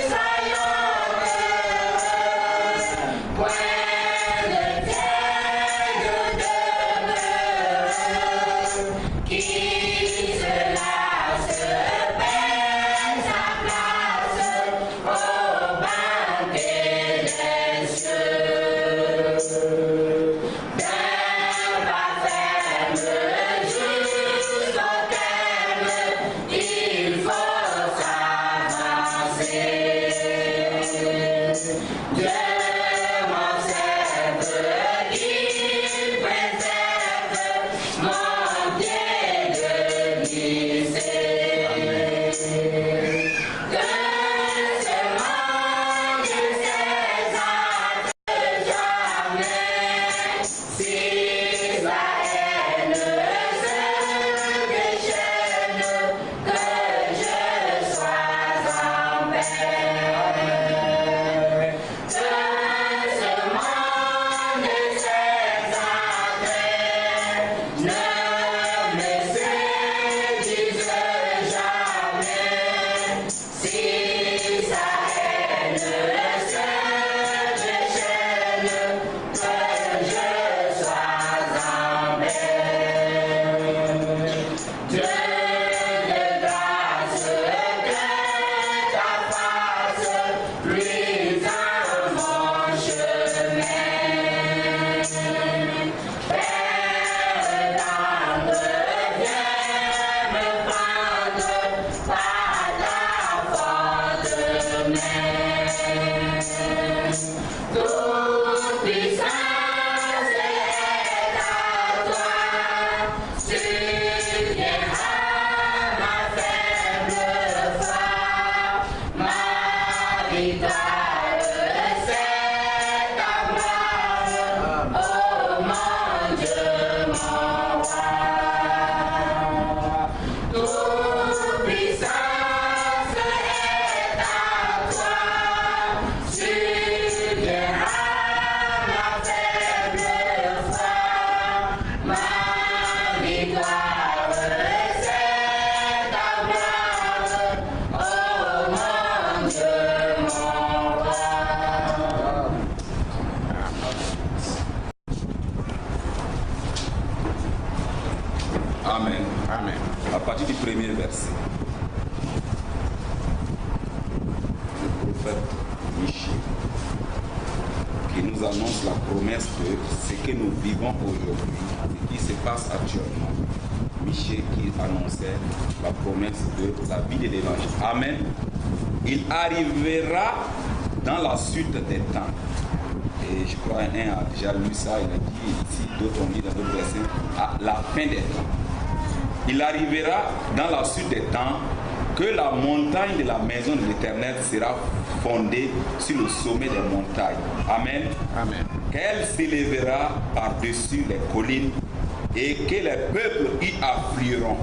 Israël. premier verset. Le prophète Michée, qui nous annonce la promesse de ce que nous vivons aujourd'hui, ce qui se passe actuellement. Michée qui annonçait la promesse de la vie de l'évangile. Amen. Il arrivera dans la suite des temps. Et je crois un a déjà lu ça, il a dit ici, d'autres ont dit dans d'autres versets, à la fin des temps. Il arrivera dans la suite des temps que la montagne de la maison de l'Éternel sera fondée sur le sommet des montagnes. Amen. Amen. Qu'elle s'élèvera par-dessus les collines et que les peuples y afflueront.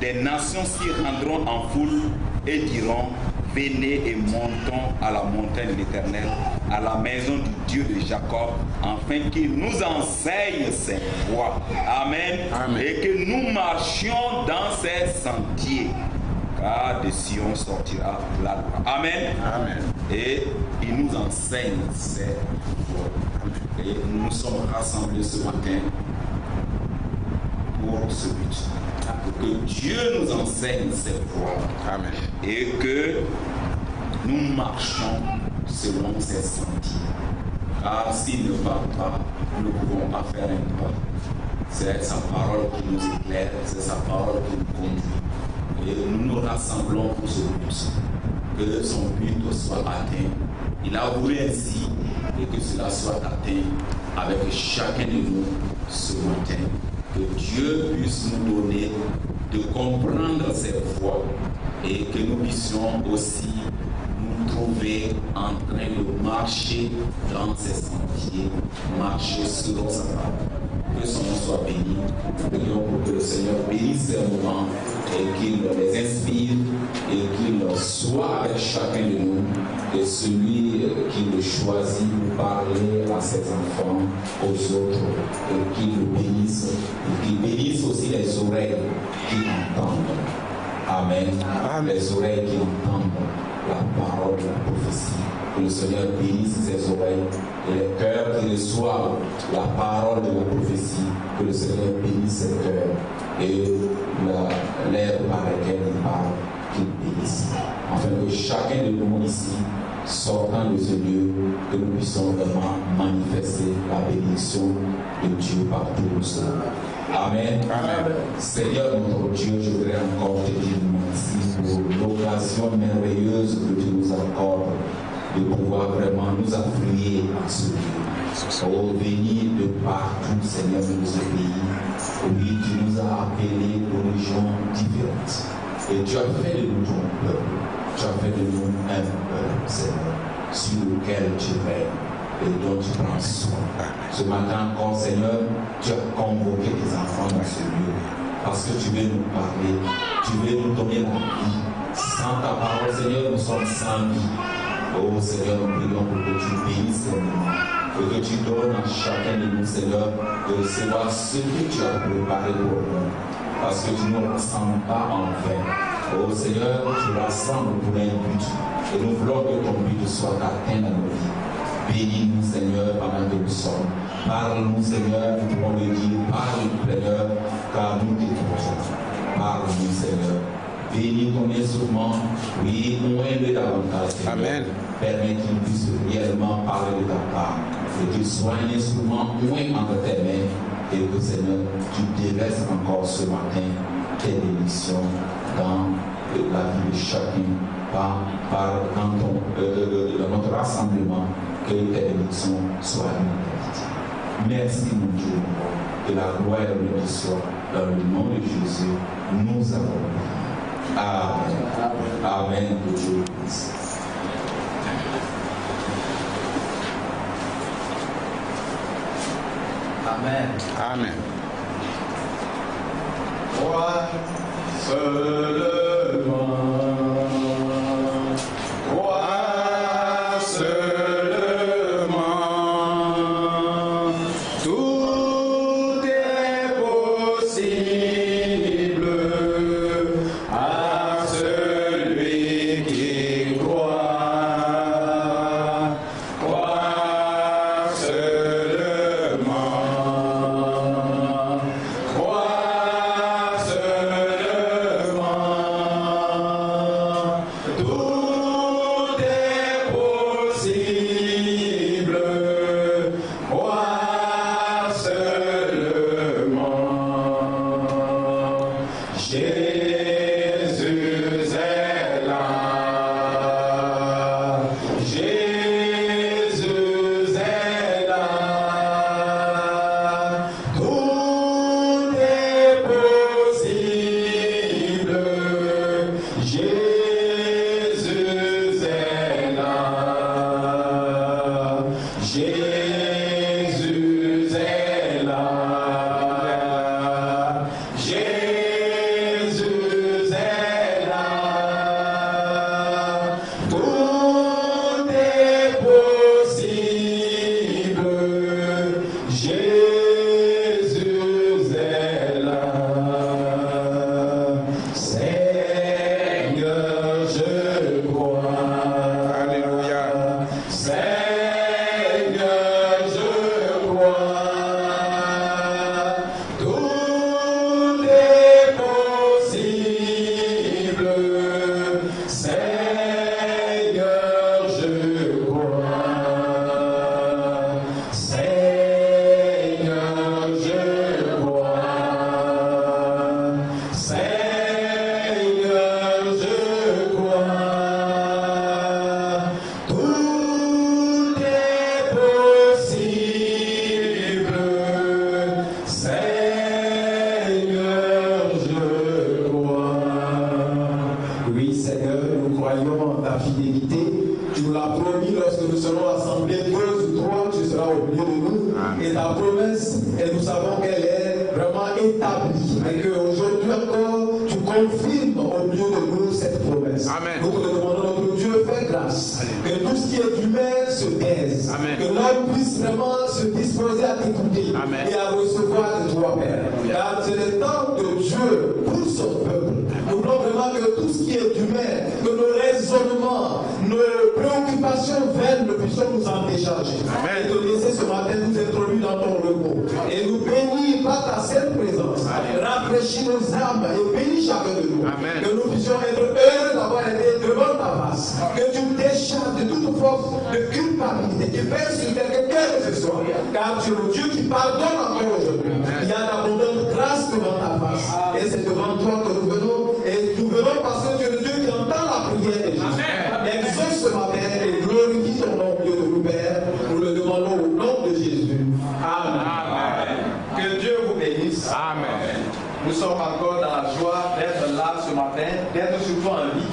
Des nations s'y rendront en foule et diront: venez et montons à la montagne de l'Éternel, à la maison du Dieu de Jacob, afin qu'il nous enseigne ses voies. Amen. Amen. Et que nous marchions dans ses sentiers. Car de Sion sortira la loi. Amen. Amen. Et il nous enseigne ses voies. Et nous nous sommes rassemblés ce matin pour ce but. Pour que Dieu nous enseigne ses voies. Amen. Et que nous marchons selon ses sentiers. Car s'il ne parle pas, nous ne pouvons pas faire un pas. C'est sa parole qui nous éclaire, c'est sa parole qui nous conduit. Et nous nous rassemblons pour ce but. Que son but soit atteint. Il a voulu ainsi et que cela soit atteint avec chacun de nous ce matin. Que Dieu puisse nous donner de comprendre ses voies et que nous puissions aussi nous trouver en train de marcher dans ses sentiers, marcher selon sa parole. Que son nom soit béni. Prions pour que le Seigneur bénisse ces moments et qu'il les inspire et qu'il soit avec chacun de nous, et celui qui le choisit pour parler à ses enfants, aux autres, et qu'il le bénisse et qu'il bénisse aussi les oreilles qui entendent. Amen. Amen. Les oreilles qui entendent la parole de la prophétie. Que le Seigneur bénisse ses oreilles et les cœurs qui reçoivent la parole de la prophétie. Que le Seigneur bénisse ses cœurs et l'air par lequel il parle, qu'il bénisse. Afin que chacun de nous ici, sortant de ce lieu, que nous puissions vraiment manifester la bénédiction de Dieu partout où nous sommes. Amen. Amen. Seigneur notre Dieu, je voudrais encore te dire merci pour l'occasion merveilleuse que tu nous accordes de pouvoir vraiment nous affluer à ce lieu. Oh, venir de partout, Seigneur, de ce pays. Oui, tu nous as appelés d'origines différentes. Et tu as fait de nous ton peuple. Tu as fait de nous un peuple, Seigneur, sur lequel tu règnes et dont tu prends soin. Ce matin encore, Seigneur, tu as convoqué tes enfants dans ce lieu parce que tu veux nous parler, tu veux nous donner la vie. Sans ta parole, Seigneur, nous sommes sans vie. Oh Seigneur, nous prions pour que tu bénisses ces moments, pour que tu donnes à chacun de nous, Seigneur, de recevoir ce que tu as préparé pour nous. Parce que tu ne nous rassembles pas en vain. Oh Seigneur, tu rassembles pour un but. Et nous voulons que ton but soit atteint dans nos vies. Bénis-nous, Seigneur, pendant que nous sommes. Parle-nous, Seigneur, nous pouvons le dire. Parle-nous, Seigneur, car nous t'écoutons. Parle-nous, Seigneur. Bénis ton instrument, oui, moins-le davantage. Seigneur. Amen. Permets qu'il puisse réellement parler de ta part. Et qu'il soit un instrument moins entre tes mains. Et que, Seigneur, tu déverses encore ce matin tes bénédictions dans la vie de chacun, dans notre rassemblement, que tes bénédictions soient une réalité. Merci, mon Dieu, que la gloire et la bénédiction, dans le nom de Jésus, nous avons prié. Amen. Amen. Que Dieu bénisse. Amen. Amen. Roi seulement. Roi seulement. Tout est possible à celui qui croit. Crois seulement. Crois seulement. témoignons ta fidélité. Tu nous l'as promis lorsque nous serons assemblés 2 ou 3, tu seras au milieu de nous. Et ta promesse, et nous savons qu'elle est vraiment établie. Et qu'aujourd'hui encore, tu confirmes au milieu de nous cette promesse. Amen. Nous te demandons, notre Dieu, fais grâce. Que tout ce qui est humain se taise. Amen. Que l'homme puisse vraiment se disposer à t'écouter et à recevoir de toi, Père. Car c'est le temps de Dieu pour son peuple. Nous voulons vraiment que tout ce qui est humain, que nos raisonnements, nos préoccupations vaines ne puissent nous en décharger. Et te laisser ce matin nous introduire dans ton repos. Et nous bénir par ta sainte présence. Rafraîchis nos âmes et bénis chacun de nous. Amen. Que nous puissions être heureux d'avoir été devant ta face. Que tu nous décharges de toute force de culpabilité qui pèse sur quelqu'un que ce soit. Car tu es le Dieu qui pardonne encore aujourd'hui. Il y a d'abondantes grâce devant ta face. Et c'est devant toi que nous venons. Et nous venons parce que tu es le Dieu qui entend la prière de Jésus. Exauce ce matin et glorifie ton nom, Dieu de nous, Père. Nous le demandons au nom de Jésus. Amen. Amen. Que Dieu vous bénisse. Amen. Nous sommes encore dans la joie d'être là ce matin, d'être surtout en vie.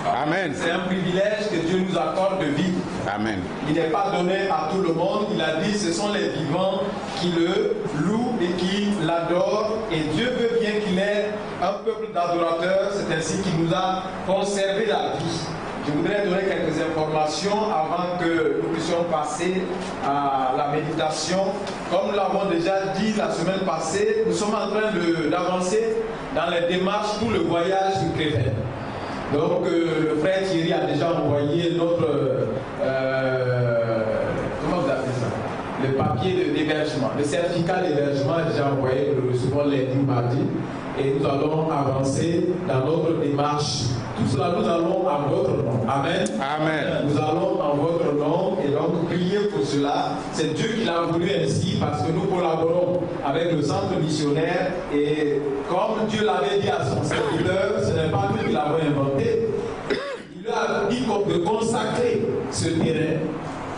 Amen. C'est un privilège que Dieu nous accorde de vivre. Amen. Il n'est pas donné à tout le monde. Il a dit ce sont les vivants qui le louent et qui l'adorent. Et Dieu veut bien qu'il ait un peuple d'adorateurs. C'est ainsi qu'il nous a conservé la vie. Je voudrais donner quelques informations avant que nous puissions passer à la méditation. Comme nous l'avons déjà dit la semaine passée, nous sommes en train d'avancer dans les démarches pour le voyage sur Créteil. Donc le frère Thierry a déjà envoyé notre comment vous appelez ça? Le papier d'hébergement, le certificat d'hébergement est déjà envoyé, nous le recevons lundi, mardi, et nous allons avancer dans notre démarche. Tout cela, nous allons en votre nom. Amen. Amen. Nous allons en votre nom et donc prier pour cela. C'est Dieu qui l'a voulu ainsi parce que nous collaborons avec le centre missionnaire et comme Dieu l'avait dit à son serviteur, ce n'est pas nous qui l'avons inventé. Il lui a dit de consacrer ce terrain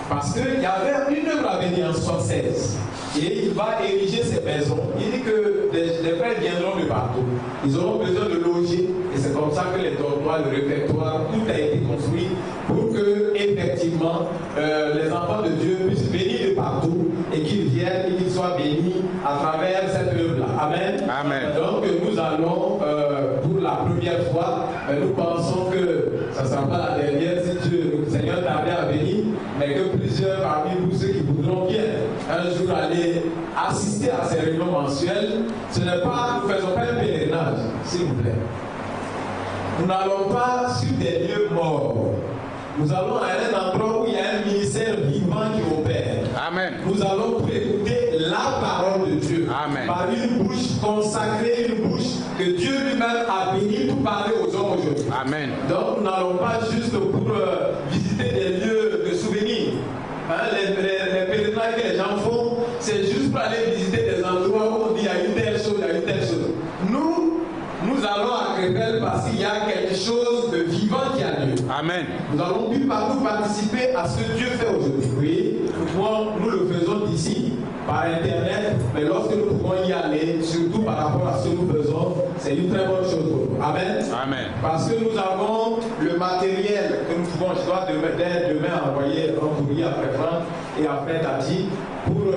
parce qu'il y avait une œuvre à venir en 1976 et il va ériger ses maisons. Il dit que des frères viendront de partout. Ils auront besoin de loger et c'est comme ça que les dortoirs, le réfectoire, tout a été construit pour que effectivement les enfants de Dieu puissent venir de partout et qu'ils viennent et qu'ils soient bénis à travers cette œuvre-là. Amen. Amen. Donc nous allons pour la première fois, nous pensons que ça ne sera pas la dernière si Dieu, le Seigneur tardait à venir, mais que plusieurs parmi vous, ceux qui voudront bien un jour aller assister à ces réunions mensuelles, ce n'est pas, nous ne faisons pas un pèlerinage, s'il vous plaît. Nous n'allons pas sur des lieux morts. Nous allons à un endroit où il y a un ministère vivant qui opère. Amen. Nous allons pour écouter la parole de Dieu. Amen. Par une bouche consacrée, une bouche que Dieu lui-même a bénie pour parler aux hommes aujourd'hui. Amen. Donc nous n'allons pas juste pour visiter des lieux de souvenirs. Hein, les pèlerinages que les gens font, c'est juste pour aller visiter des endroits où on dit il y a une telle chose, il y a une telle chose. Nous allons à Créteil parce qu'il y a quelque chose de vivant qui a lieu. Amen. Nous allons pu partout participer à ce que Dieu fait aujourd'hui. Oui, nous le faisons d'ici, par Internet, mais lorsque nous pouvons y aller, surtout par rapport à ce que nous faisons, c'est une très bonne chose pour nous. Amen. Amen. Parce que nous avons le matériel que nous pouvons, je dois demain envoyer un courrier après Franck et après Tati, pour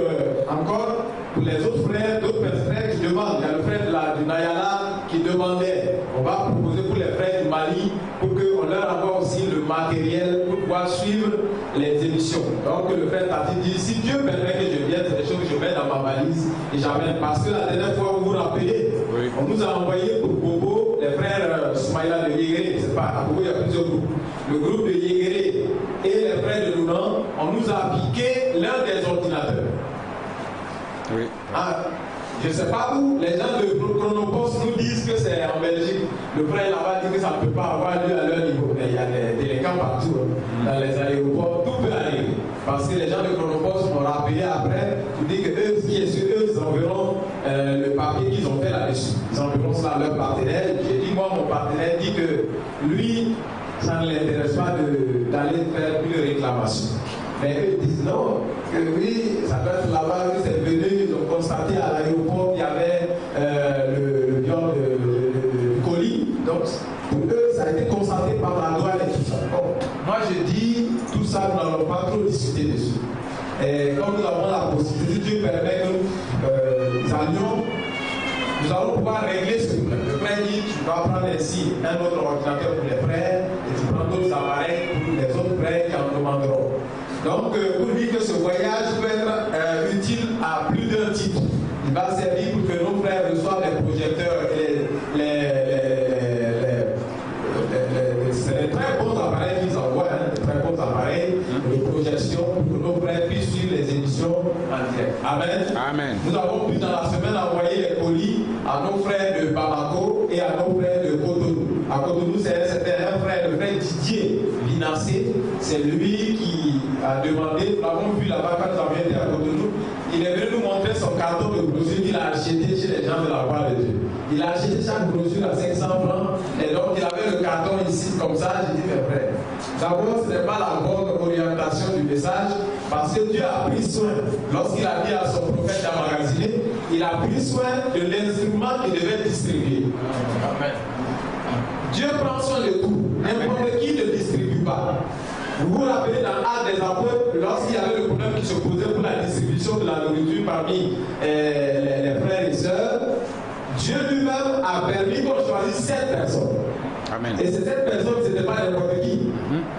encore pour les autres frères, d'autres frères qui demandent. Il y a le frère du Nayala qui demandait. On va proposer pour les frères du Mali pour qu'on leur envoie aussi le matériel pour pouvoir suivre les émissions. Donc le frère Tati dit, si Dieu permet que je vienne, c'est des choses que je mets dans ma valise et j'amène. Parce que la dernière fois, vous vous rappelez, oui, on nous a envoyé pour Bobo, les frères Soumaïla de Yéguéré, c'est pas à Bobo, il y a plusieurs groupes. Le groupe de Yéguéré et les frères de Lounan, on nous a piqué l'un des ordinateurs. Oui. Ah, je ne sais pas où les gens de Chronopost nous disent que c'est en Belgique. Le frère là-bas dit que ça ne peut pas avoir lieu à leur niveau. Mais il y a des délinquants partout, dans les aéroports, tout peut arriver. Parce que les gens de Chronopost m'ont rappelé après pour dire que eux, ce qui est sur eux, ils enverront le papier qu'ils ont fait là-dessus. Ils enverront cela à leur partenaire. J'ai dit, moi, mon partenaire dit que lui, ça ne l'intéresse pas d'aller faire une réclamation. Mais eux disent non, que oui, ça doit être là-bas, oui, c'est venu, ils ont constaté à l'aéroport qu'il y avait le viol de colis. Donc, Pour eux, ça a été constaté par la loi et tout ça. Bon, moi je dis, tout ça, nous n'allons pas trop discuter dessus. Et comme nous avons la possibilité, Dieu permet que nous allons pouvoir régler ce problème. Le frère dit, tu vas prendre ici un autre ordinateur pour les frères et tu prends d'autres appareils pour les autres frères qui en demanderont. Donc, pour dire que ce voyage peut être utile à plus d'un titre. Il va servir pour que nos frères reçoivent les projecteurs et c'est des très bons appareils qu'ils envoient, des très bons appareils de projection pour que nos frères puissent suivre les émissions en direct. Amen. Amen. Nous avons pu dans la semaine envoyer les colis à nos frères de Bamako et à nos frères de Cotonou. À Cotonou, c'était un frère, le frère Didier Linassé. C'est lui qui a demandé, nous l'avons vu là-bas quand nous avons été à Cotonou. Il est venu nous montrer son carton de brochure qu'il a acheté chez les gens de la voie de Dieu. Il a acheté chaque brochure à 500 francs et donc il avait le carton ici comme ça. J'ai dit, mes frères, d'abord ce n'est pas la bonne orientation du message parce que Dieu a pris soin, lorsqu'il a dit à son prophète d'emmagasiner, il a pris soin de l'instrument qu'il devait distribuer. Amen. Dieu prend soin de tout. N'importe qui ne distribue pas. Vous vous rappelez dans Actes des Apôtres, lorsqu'il y avait le problème qui se posait pour la distribution de la nourriture parmi les frères et sœurs, Dieu lui-même a permis qu'on choisisse 7 personnes. Amen. Et ces 7 personnes, ce n'était pas n'importe qui.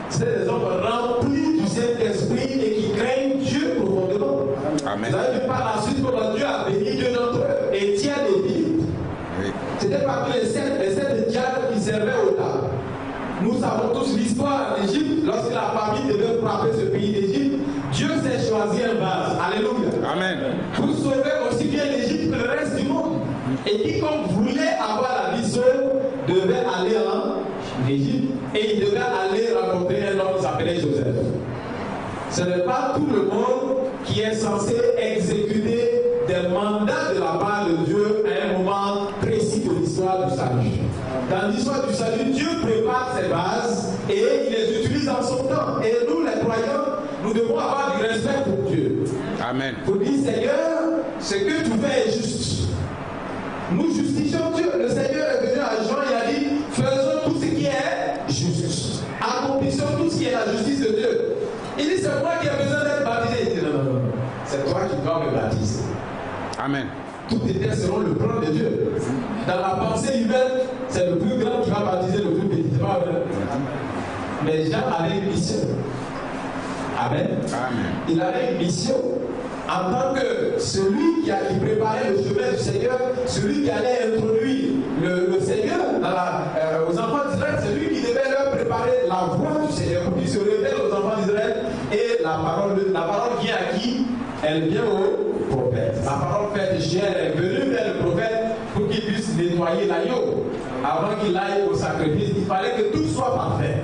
C'était des hommes remplis du Saint-Esprit et qui craignent Dieu profondément. Amen. Vous avez vu par la suite comment Dieu a béni 2 d'entre eux, Étienne et Philippe. Oui. C'était parmi les 7 diacres qui servaient au temple. Nous savons tous l'histoire d'Égypte. Lorsque la famine devait frapper ce pays d'Égypte, Dieu s'est choisi un vase. Alléluia. Amen. Pour sauver aussi bien l'Égypte que le reste du monde. Et quiconque voulait avoir la vie sauve devait aller en Égypte et il devait aller rencontrer un homme qui s'appelait Joseph. Ce n'est pas tout le monde qui est censé exécuter des mandats de la part de Dieu à un moment précis de l'histoire du salut. Dans l'histoire du salut, Dieu prépare ses bases et il les utilise en son temps. Et nous, les croyants, nous devons avoir du respect pour Dieu. Amen. Pour dire, Seigneur, ce que tu fais est juste. Nous justifions Dieu. Le Seigneur est venu à Jean, il a dit, faisons tout ce qui est juste. Accomplissons tout ce qui est la justice de Dieu. Il dit, c'est moi qui ai besoin d'être baptisé. Il dit, non. C'est toi qui dois me baptiser. Amen. Toutes les terres seront le plan de Dieu. Dans la pensée humaine, c'est le plus grand qui va baptiser le plus petit. C'est pas vrai. Mais Jean avait une mission. Amen. Amen. Il avait une mission. En tant que celui qui préparait le chemin du Seigneur, celui qui allait introduire le Seigneur aux enfants d'Israël, c'est lui qui devait leur préparer la voie du Seigneur pour qu'ils se révèlent aux enfants d'Israël. Et la parole vient à qui? Elle vient au prophète. La parole faite chair est venue vers le prophète pour qu'il puisse nettoyer l'agneau. Avant qu'il aille au sacrifice, il fallait que tout soit parfait.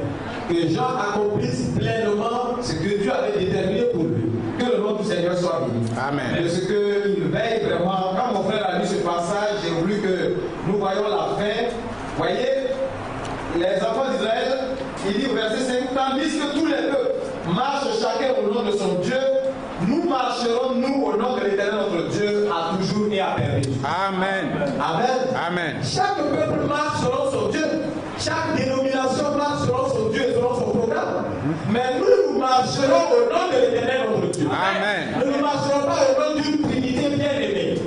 Que Jean accomplisse pleinement ce que Dieu avait déterminé pour lui. Que le nom du Seigneur soit béni. Amen. Mais ce qu'il veille vraiment, quand mon frère a lu ce passage, j'ai voulu que nous voyions la fin. Vous voyez, les enfants d'Israël, il dit au verset 5, tandis que tous les peuples marchent chacun au nom de son Dieu, nous marcherons, nous, au nom de l'Éternel notre Dieu, à toujours et à perpétuité. Amen. Amen. Amen. Chaque peuple marche selon son Dieu. Chaque dénomination marche selon son Dieu et selon son programme. Mais nous marcherons au nom de l'Éternel notre Dieu. Amen. Nous ne marcherons pas au nom d'une trinité bien-aimée.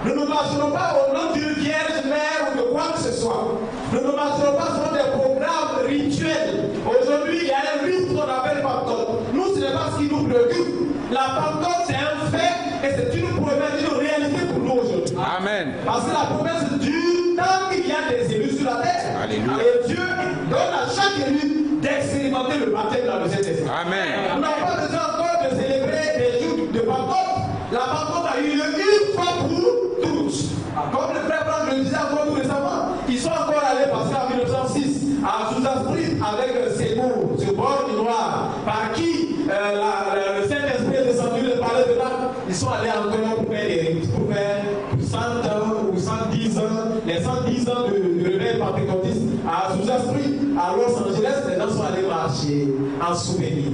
Nous ne marcherons pas au nom d'une vierge mère ou de quoi que ce soit. Nous ne marcherons pas selon des programmes rituels. Aujourd'hui, il y a un rite qu'on appelle Pentecôte. Nous, ce n'est pas ce qui nous préoccupe. La Pentecôte, c'est un fait et c'est une promesse, une réalité pour nous aujourd'hui. Amen. Parce que la promesse du temps qu'il y a des élus sur la terre. Alléluia. Et Dieu donne à chaque élu d'expérimenter le baptême dans le Saint-Esprit. Amen. On n'a pas besoin encore de célébrer des jours de Pentecôte. La Pentecôte a eu lieu une fois pour tous. Comme le frère Franck le disait encore tout récemment, ils sont encore allés passer en 1906 à Sous-Esprit avec Ségour, ce bord du noir, par qui le Saint-Esprit est descendu, le palais de là. Ils sont allés encore pour faire des rites, pour faire 100 ans ou 110 ans, les 110 ans de réveil pentecôtiste à Sous-Esprit, à Los Angeles, les gens sont allés marcher en souvenir.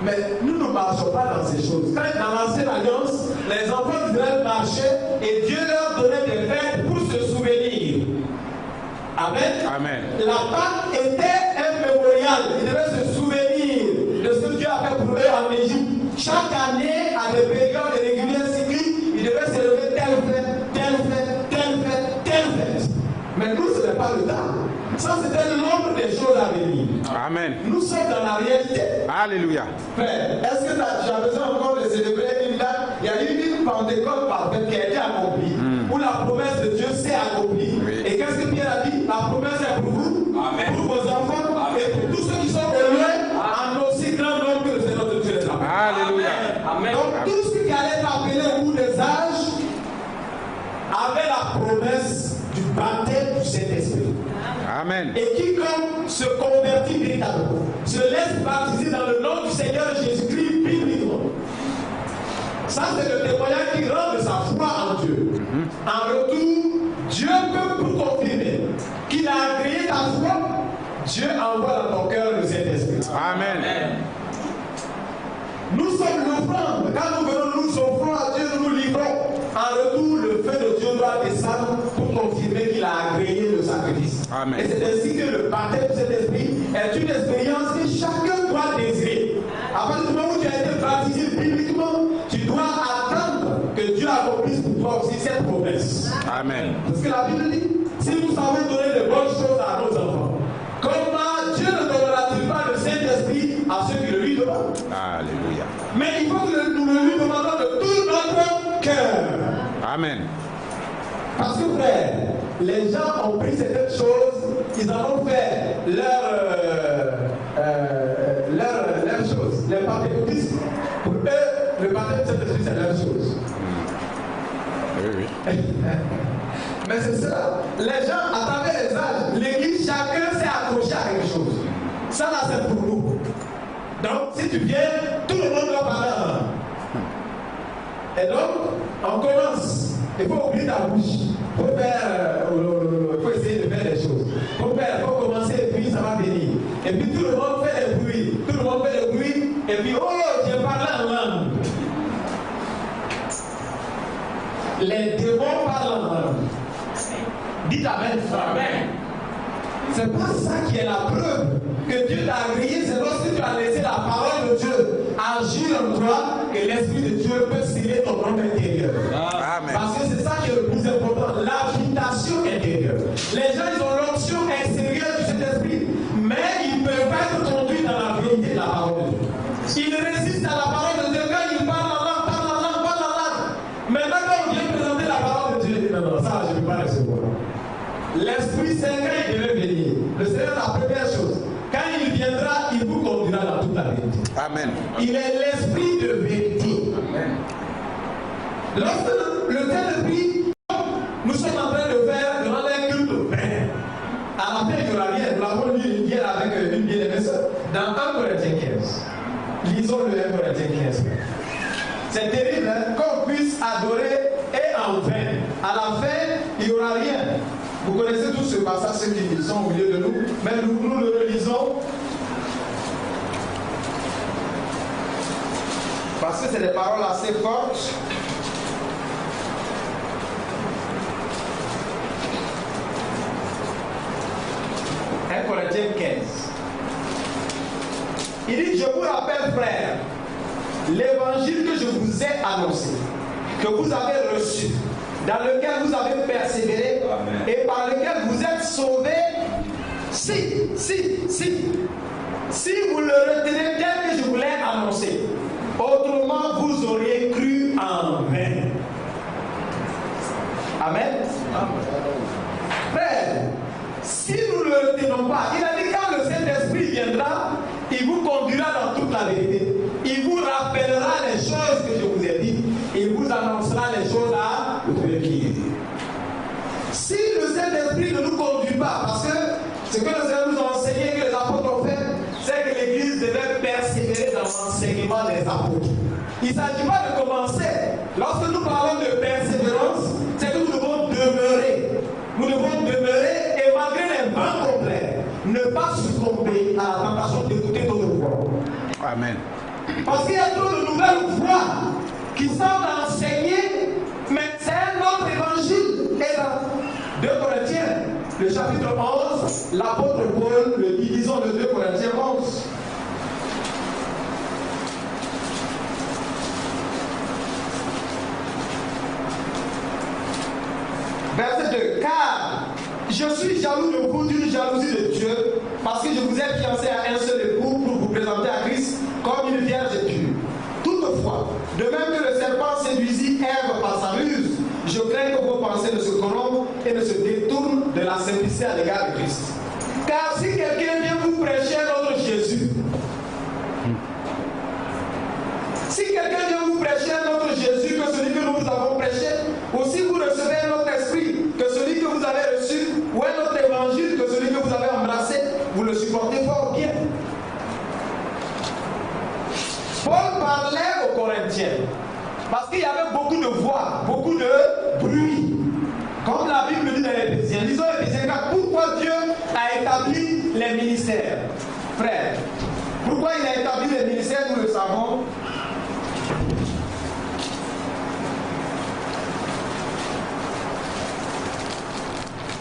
Mais nous ne marchons pas dans ces choses. Quand dans l'ancienne alliance, les enfants d'Israël marchaient et Dieu leur donnait des fêtes pour se souvenir. Amen. Amen. La Pâque était un mémorial. Ils devaient se souvenir de ce que Dieu a fait pour eux en Égypte. Chaque année, à des périodes régulières cycliques, ils devaient célébrer telle fête, telle fête, telle fête, telle fête. Mais nous, ce n'est pas le cas. Ça, c'était l'ombre des choses à venir. Amen. Nous sommes dans la réalité. Alléluia. Frère, est-ce que tu as besoin encore de célébrer une date? Il y a eu une Pentecôte parfaite qui a été accomplie, où la promesse de Dieu s'est accomplie. Oui. Et qu'est-ce que Pierre a dit? La promesse est pour vous, Amen. pour vos enfants, et pour tous ceux qui sont au loin, en aussi grand nombre que le Seigneur de Dieu les appelle. Alléluia. Amen. Donc, tous ceux qui allaient être appelés au bout des âges avaient la promesse du baptême du Saint-Esprit. Amen. Et quiconque se convertit véritablement, se laisse baptiser dans le nom du Seigneur Jésus-Christ bibliquement. Ça, c'est le témoignage qui rend de sa foi en Dieu. En retour, Dieu peut pour confirmer qu'il a agréé ta foi. Dieu envoie dans ton cœur le Saint-Esprit. Amen. Nous sommes l'offrande. Quand nous venons, nous offrons à Dieu, nous nous livrons. En retour, le feu de Dieu doit descendre pour confirmer qu'il a agréé le sacrifice. Amen. Et c'est ainsi que le baptême de cet esprit est une expérience que chacun doit désirer. À partir du moment où tu as été baptisé bibliquement, tu dois attendre que Dieu accomplisse pour toi aussi cette promesse. Amen. Parce que la Bible dit, si nous savons donner de bonnes choses à nos enfants, comment Dieu ne donnera-t-il pas le Saint-Esprit à ceux qui le lui demandent? Alléluia. Mais il faut que nous le lui demandons de tout notre cœur. Amen. Parce que frère, les gens ont pris certaines choses, ils en ont fait leur chose. Les pentecôtistes, pour eux, le baptême de Saint-Esprit, c'est leur chose. Oui, oui. Mais c'est ça. Les gens, à travers les âges, l'église, chacun s'est accroché à quelque chose. Ça là, c'est pour nous. Donc, si tu viens, tout le monde doit parler en langue. Et donc, on commence. Il faut ouvrir ta bouche. Il faut essayer de faire des choses. Il faut commencer et puis ça va venir. Et puis tout le monde fait des bruits. Tout le monde fait des bruits. Et puis, oh, j'ai parlé en langue. Les démons parlent en langue. Dites Amen. Amen. C'est pas ça qui est la preuve que Dieu t'a agréé, c'est lorsque tu as laissé la parole de Dieu agir en toi que l'Esprit de Dieu peut sceller ton homme intérieur. Amen. Parce que c'est ça qui est le plus important, l'habitation intérieure. Les gens, ils ont l'option extérieure du Saint-Esprit, mais ils ne peuvent pas être conduits dans la vérité de la parole de Dieu. Ils résistent à la parole de Dieu quand ils parlent en langue, parlent en langue, parlent en langue. Maintenant, quand on vient présenter la parole de Dieu, ils disent non, ça, je ne peux pas recevoir. L'Esprit Saint, quand il devait venir, le Seigneur, la première chose, quand il viendra, il vous conduira dans toute la vérité. Amen. Il est l'Esprit de vérité. Amen. Lorsque le Saint-Esprit, nous sommes en train de faire, de rendre un culte vain. À la fin, il n'y aura rien. Nous l'avons lu hier avec une bien-aimée sœur, dans 1 Corinthiens 15. Lisons le 1 Corinthiens 15. C'est terrible, hein, qu'on puisse adorer et en vain. À la fin, il n'y aura rien. Vous connaissez tous ce passage, ceux qui sont au milieu de nous, mais nous le relisons parce que c'est des paroles assez fortes. Corinthiens 15. Il dit, je vous rappelle, frères, l'évangile que je vous ai annoncé, que vous avez reçu, dans lequel vous avez persévéré. Amen. Et par lequel vous êtes sauvés, si vous le retenez tel que je vous l'ai annoncé. Autrement, vous auriez cru en vain. Amen. Frère, si nous ne le retenons pas, il a dit quand le Saint-Esprit viendra, il vous conduira dans toute la vérité. Il vous rappellera les choses que je vous ai dites. Il vous annoncera les choses à venir. Si le Saint-Esprit ne nous conduit pas, parce que ce que le Seigneur nous a enseigné, que les apôtres ont fait, c'est que l'Église devait persévérer dans l'enseignement des apôtres. Il ne s'agit pas de commencer. Lorsque nous parlons de persévérance, c'est que nous devons demeurer. Nous devons demeurer et malgré les vents complets, ne pas succomber à la tentation d'écouter d'autres voix. Amen. Parce qu'il y a trop de nouvelles voix qui sont enseignées, mais c'est un autre évangile. Et dans 2 Corinthiens, le chapitre 11, l'apôtre Paul le dit, disons le 2 Corinthiens 11. Verset 2. Car je suis jaloux de vous d'une jalousie de Dieu, parce que je vous ai fiancé à un seul époux pour vous présenter à Christ comme une vierge pure. Toutefois, de même que le serpent séduisit Ève par sa ruse, je crains que vos pensées ne se corrompent et ne se détournent de la simplicité à l'égard de Christ. Car si quelqu'un vient vous prêcher notre Jésus, si quelqu'un vient vous prêcher notre Jésus que celui que nous vous avons prêché, ou si vous recevez notre esprit que celui que vous avez reçu, ou un autre évangile que celui que vous avez embrassé, vous le supportez fort bien. Paul parlait aux Corinthiens parce qu'il y avait beaucoup de voix, beaucoup de bruit. Comme la Bible dit dans l'Éphésiens, lisons Éphésiens 4, pourquoi Dieu a établi les ministères. Frère, pourquoi il a établi les ministères, nous le savons.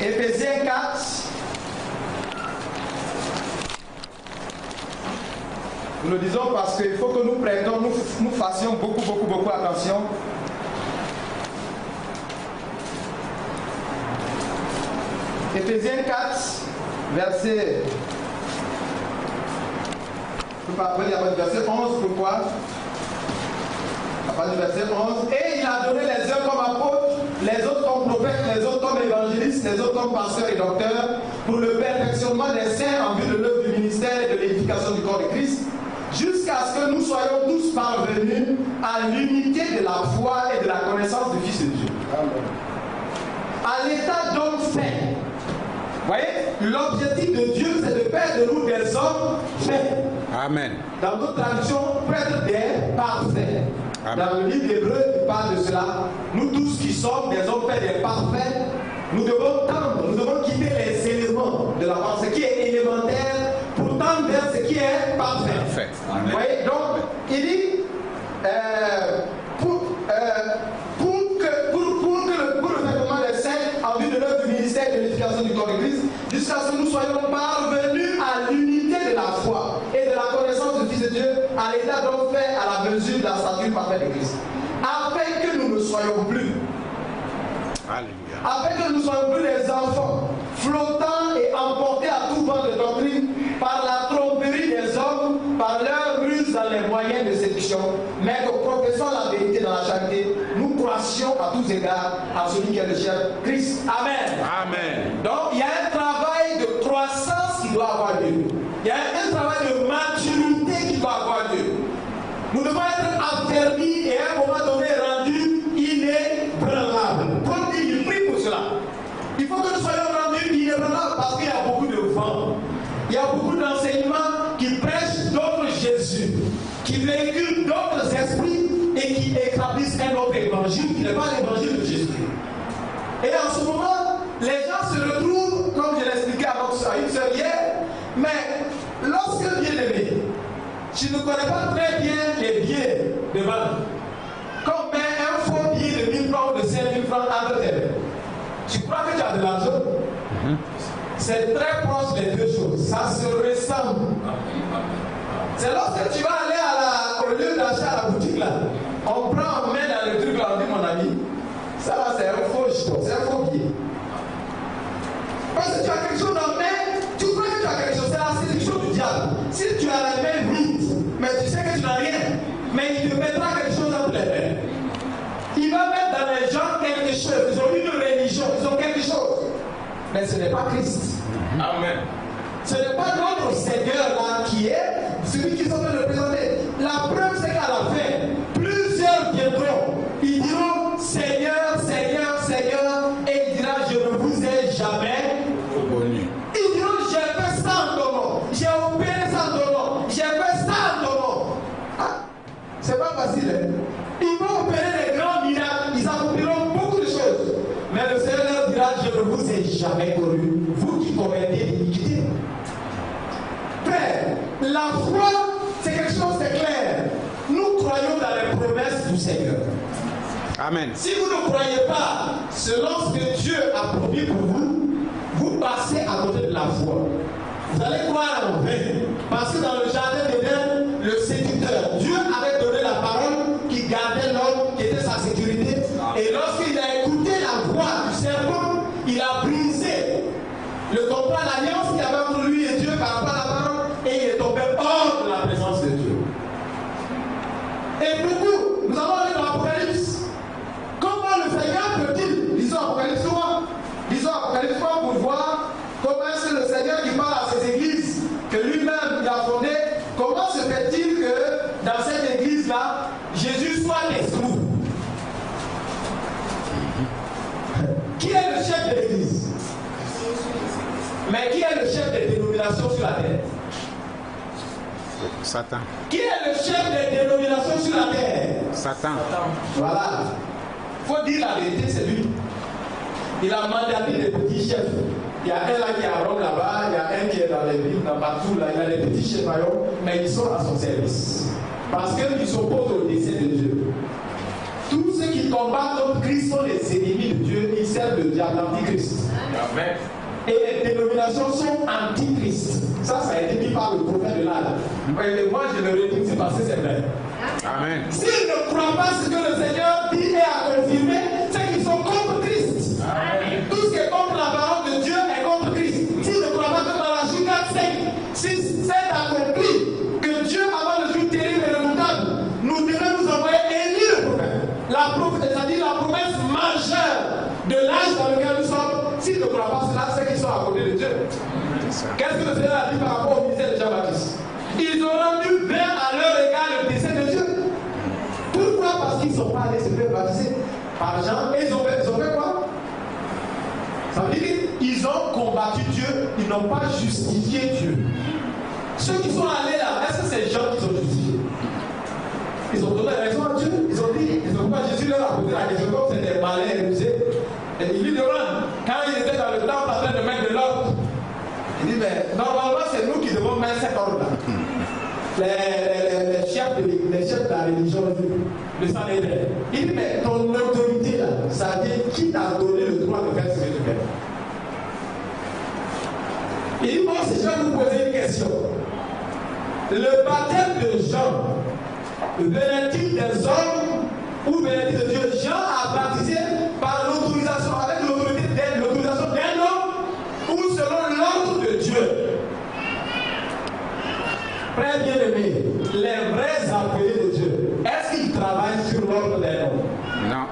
Éphésiens 4, nous le disons parce qu'il faut que nous prêtons, nous fassions beaucoup attention. Éphésiens 4, verset. Je peux pas lire verset 11, pourquoi? À partir du verset 11. Et il a donné les uns comme apôtres, les autres comme prophètes, les autres comme évangélistes, les autres comme pasteurs et docteurs, pour le perfectionnement des saints en vue de l'œuvre du ministère et de l'édification du corps de Christ, jusqu'à ce que nous soyons tous parvenus à l'unité de la foi et de la connaissance du Fils de Dieu. Amen. À l'état d'homme fait. Vous voyez, l'objectif de Dieu, c'est de faire de nous des hommes faits. Amen. Dans notre traduction, être des parfaits. Amen. Dans le livre d'Hébreu, il parle de cela. Nous tous qui sommes des hommes faits, des parfaits, nous devons tendre, nous devons quitter les éléments de la pensée, ce qui est élémentaire, pour tendre vers ce qui est parfait. Parfait. Amen. Vous voyez, donc, il dit, pour le développement des saints, en vue de l'œuvre du ministère et de l'éducation du corps de Christ, jusqu'à ce que nous soyons parvenus à l'unité de la foi et de la connaissance du Fils de Dieu, à l'état d'homme fait à la mesure de la stature parfaite de Christ. Afin que nous ne soyons plus. Alléluia. Afin que nous ne soyons plus des enfants, flottants et emportés à tout vent de doctrine par la tromperie des hommes, par leur ruse dans les moyens de séduction, mais que professant la vérité dans la charité, nous croissions à tous égards à celui qui est le chef, Christ. Amen. Amen. Donc il y a un travail de croissance qui doit avoir lieu. Il y a un travail de maturité qui doit avoir lieu. Nous devons être affermis et à un moment donné rendus inébranlables. Paul dit, il prie pour cela. Il faut que nous soyons rendus inébranlables parce qu'il y a beaucoup de vent. Il y a beaucoup d'enseignements qui prêchent d'autres Jésus, qui véhiculent d'autres esprits et qui établissent un autre évangile qui n'est pas l'évangile de Jésus. Et en ce moment, les gens se retrouvent, comme je l'expliquais à une sœur hier, mais lorsque bien-aimé, tu ne connais pas très bien les billets de banque. Comme un faux billet de 1000 francs ou de 5000 francs entre tes mains. Tu crois que tu as de l'argent? C'est très proche les deux choses. Ça se ressemble. C'est lorsque tu vas aller au lieu d'achat à la boutique là. On prend en main dans le truc là, on dit mon ami, ça là c'est un faux jeton, c'est un faux billet. Parce que tu as quelque chose en main, tu crois que tu as quelque chose, c'est la séduction du diable. Si tu as la main vide, mais tu sais que tu n'as rien, mais il te mettra quelque chose entre les mains. Il va mettre dans les gens quelque chose. Ils ont une religion, ils ont quelque chose. Mais ce n'est pas Christ. Amen. Ce n'est pas notre Seigneur là qui est celui qui s'en fait représenter. La preuve, c'est qu'à la fin, plusieurs viendront. Ils diront Seigneur, Seigneur, Seigneur. Et il dira je ne vous ai jamais connu. Ils diront j'ai fait ça en ton nom. J'ai opéré ça en ton nom. J'ai fait ça en ton nom. Ah, c'est pas facile. Hein? Ils vont opérer des grands miracles. Ils accompliront beaucoup de choses. Mais le Seigneur leur dira je ne vous ai jamais connu. Vous qui commettez l'iniquité. Frère, la foi, c'est quelque chose de clair. Nous croyons dans les promesses du Seigneur. Amen. Si vous ne croyez pas selon ce que Dieu a promis pour vous, vous passez à côté de la foi. Vous allez croire en vain. Parce que dans le jardin d'Éden, le séducteur, Dieu avait donné la parole qui gardait l'homme, qui était sa sécurité. Et lorsqu'il a écouté la voix du serpent, il a brisé le contrat, l'alliance qu'il y avait entre lui et Dieu par rapport à la parole, et il est tombé hors de la présence de Dieu. Et beaucoup, nous allons aller dans l'Apocalypse. Comment le Seigneur peut-il, lisons Apocalypse 3 pour voir comment est-ce que le Seigneur qui parle à ses églises, que lui-même il a fondé, comment se fait-il que dans cette église-là, Jésus soit escroc? Qui est le chef de l'église? Mais qui est le chef des dénominations sur la terre? Satan. Qui est le chef des dénominations sur la terre? Satan. Voilà. Il faut dire la vérité, c'est lui. Il a mandaté des petits chefs. Il y a un là qui est à Rome là-bas, il y a un qui est dans les villes, dans partout là, il y a des petits chefs royaumes, mais ils sont à son service. Parce qu'ils s'opposent au dessein de Dieu. Tous ceux qui combattent contre Christ sont les ennemis de Dieu, ils servent le diable, l'antichrist. Amen. Et les dénominations sont antichrist. Ça a été dit par le prophète de l'âge. Et moi je le redis, c'est parce que c'est vrai. Amen. S'ils ne croient pas ce que le Seigneur dit et a confirmé, c'est qu'ils sont contre Christ. Amen. Tout ce qui est contre la parole de Dieu est contre Christ. S'ils ne croient pas que dans la Juge 4, 5, si c'est accompli, que Dieu, avant le jour terrible et redoutable, nous devons nous envoyer Élie le prophète. C'est-à-dire la promesse majeure de l'âge dans lequel nous sommes. S'ils ne croient pas cela, c'est qu'ils sont à côté de Dieu. Qu'est-ce que le Seigneur a dit par rapport au ministère de Jean-Baptiste? Ils ont rendu bien à leur égard le dessein de Dieu. Pourquoi? Parce qu'ils ne sont pas allés se faire baptiser par Jean. Et ils ont fait quoi? Ça veut dire qu'ils ont combattu Dieu, ils n'ont pas justifié Dieu. Ceux qui sont allés là, est-ce que c'est Jean qui sont justifiés? Ils ont donné raison à Dieu. Ils ont dit, Jésus leur a posé la question comme c'était malin et rusé. Et il lui demande, quand il était dans le temple en train de mettre de l'ordre, il dit, mais normalement c'est nous qui devons mettre cet ordre-là. Les chefs de la religion, le Sanhédrin. Il dit, mais ton autorité là, ça vient qui t'a donné le droit de faire ce que tu fais? Il dit, bon, si je vais vous poser une question. Le baptême de Jean, venait-il des hommes ou venait-il de Dieu? Jean a baptisé par l'autorisation, avec l'autorisation d'un homme ou selon l'ordre de Dieu. Frère bien-aimé, les vrais appelés de Dieu, est-ce qu'ils travaillent sur l'ordre d'un homme? Non.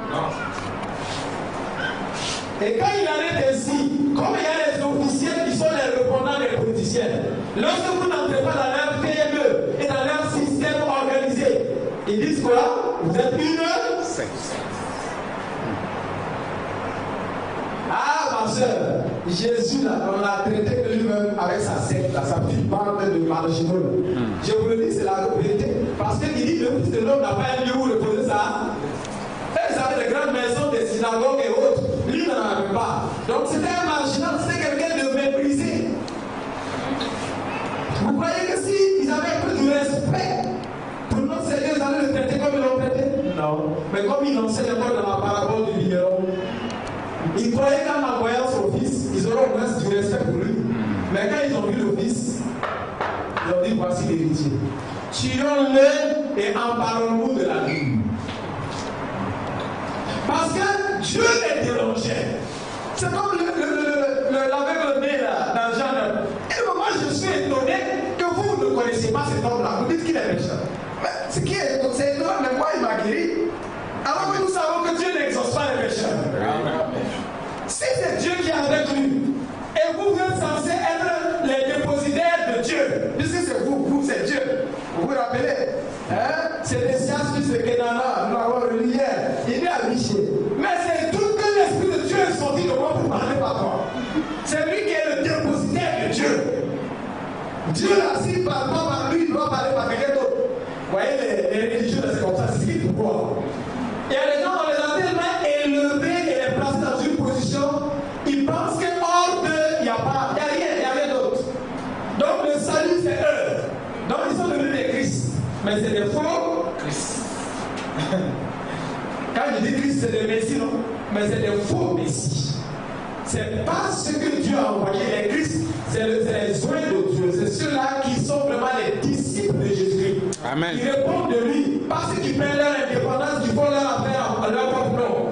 Et quand il en est ainsi, comme il y a les officiels qui sont les répondants des politiciens, lorsque vous n'entrez pas dans leur PME et dans leur système organisé, ils disent quoi? Vous êtes une secte. Ah, ma soeur, Jésus, là, on l'a traité que lui-même avec sa secte, là, sa fille parle de Marginol. Je vous le dis, c'est la vérité. Parce qu'il dit que le fils de l'homme n'a pas un lieu où reposer ça. Ils avaient des grandes maisons, des synagogues et autres. Lui n'en avait pas. Donc c'était un marginal, c'était quelqu'un de méprisé. Vous croyez que si ils avaient un peu du respect pour notre Seigneur, ils allaient le traiter comme ils l'ont traité? Non. Mais comme il enseigne encore dans la parabole du vigneron, ils croyaient qu'en envoyant son fils, ils auront moins du respect pour lui. Mais quand ils ont vu le fils, ils ont dit voici l'héritier. Tuons-le et emparons-nous de la vie. Parce que Dieu les dérangeait. C'est comme l'aveugle né là, dans Jean 9. Et moi je suis étonné que vous ne connaissez pas cet homme-là. Vous dites qu'il est méchant. Mais c'est étonnant, mais moi il m'a guéri. Alors que nous savons que Dieu n'exauce pas les pécheurs. Si c'est Dieu qui est avec lui, et vous êtes censés être les dépositaires de Dieu, puisque c'est vous c'est Dieu. Vous vous rappelez, hein? C'est les sciences fils de Kenana, nous l'avons lu hier. Il est à Miché. Mais c'est tout que l'Esprit de Dieu est sorti de moi pour parler par toi. C'est lui qui est le dépositaire de Dieu. Dieu là, s'il ne parle pas par lui, il doit parler par quelqu'un d'autre. Vous voyez, les religieux, c'est comme ça, c'est ce qu'il faut voir. Il y a des gens, on les a tellement élevés et les placés dans une position, ils pensent que hors d'eux, il n'y a pas, il n'y a rien d'autre. Donc le salut, c'est eux. Donc ils sont devenus des Christ. Mais c'est des faux Christ. Quand je dis Christ, c'est des Messies, non? Mais c'est des faux Messies. c'est pas ce que Dieu a envoyé. Les Christ, c'est les oies de Dieu. C'est ceux-là qui sont vraiment les disciples de Jésus-Christ. Amen. Qui répondent de lui. Parce qu'ils prennent leur indépendance, qu'ils font leur affaire à leur propre nom.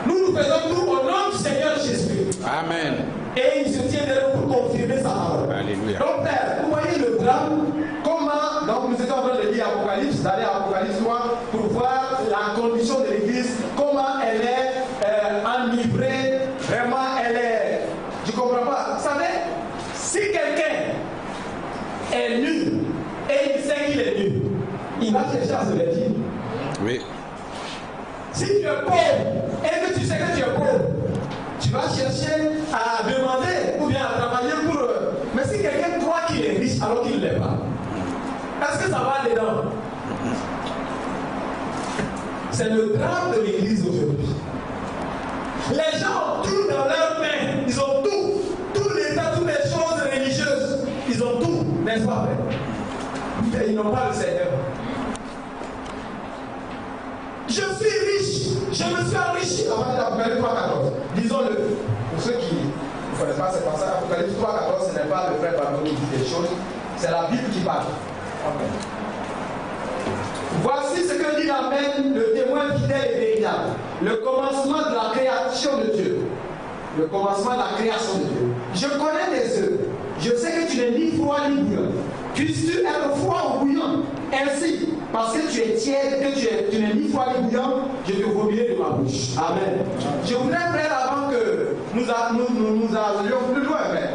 Nous faisons tout au nom du Seigneur Jésus. Amen. Et il se tient derrière nous pour confirmer sa parole. Alléluia. Donc, Père, vous voyez le drame, comment, donc nous étions en train de lire Apocalypse, d'aller à Apocalypse 3 pour voir la condition de l'Église, comment elle est enivrée, vraiment elle est. Je ne comprends pas. Vous savez, si quelqu'un est nu et il sait qu'il est nu, il va chercher à se vêtir. Oui. Si tu es pauvre et que tu sais que tu es pauvre, tu vas chercher à demander ou bien à travailler pour eux. Mais si quelqu'un croit qu'il est riche alors qu'il ne l'est pas, est-ce que ça va dedans? C'est le drame de l'Église aujourd'hui. Les gens ont tout dans leurs mains. Ils ont tout. Tout l'État, toutes les choses religieuses. Ils ont tout, n'est-ce pas? Mais ils n'ont pas le Seigneur. Je suis riche, je me suis enrichi. Avant l'Apocalypse 3.14, disons-le. Pour ceux qui ne connaissent pas ces passages, Apocalypse 3.14, ce n'est pas le frère Pablo qui dit des choses, c'est la Bible qui parle. Amen. Voici ce que dit l'Amen, le témoin fidèle et véritable. Le commencement de la création de Dieu. Le commencement de la création de Dieu. Je connais tes œuvres. Je sais que tu n'es ni froid ni bouillant. Puisses-tu être froid ou bouillant? Ainsi, parce que tu es tiède, que tu n'es ni froid ni bouillant, je te vomirai de ma bouche. Amen. Je voudrais, frère, avant que nous allions plus loin, frère,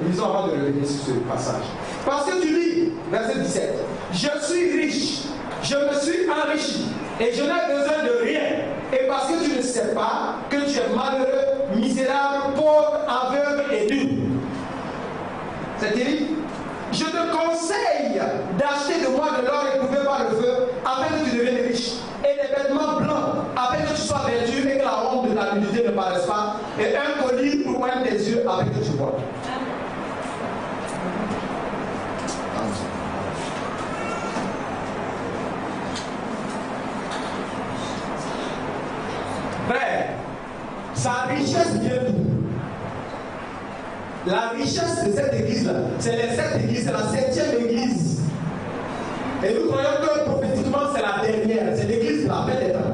lisons avant de revenir sur ce passage. Parce que tu lis, verset 17, je suis riche, je me suis enrichi, et je n'ai besoin de rien. Et parce que tu ne sais pas que tu es malheureux, misérable, pauvre, aveugle et nu. C'est terrible. Je te conseille d'acheter de moi de l'or éprouvé par le feu, afin que tu deviennes riche, et des vêtements blancs, afin que tu sois vêtu et que la honte de ta nudité ne paraisse pas, et un collier pour oindre tes yeux avec que tu vois. Frère, sa richesse vient d'où? La richesse de cette église-là, c'est les 7 églises, c'est la 7e église. Et nous croyons que prophétiquement c'est la dernière, c'est l'église de la fin des temps.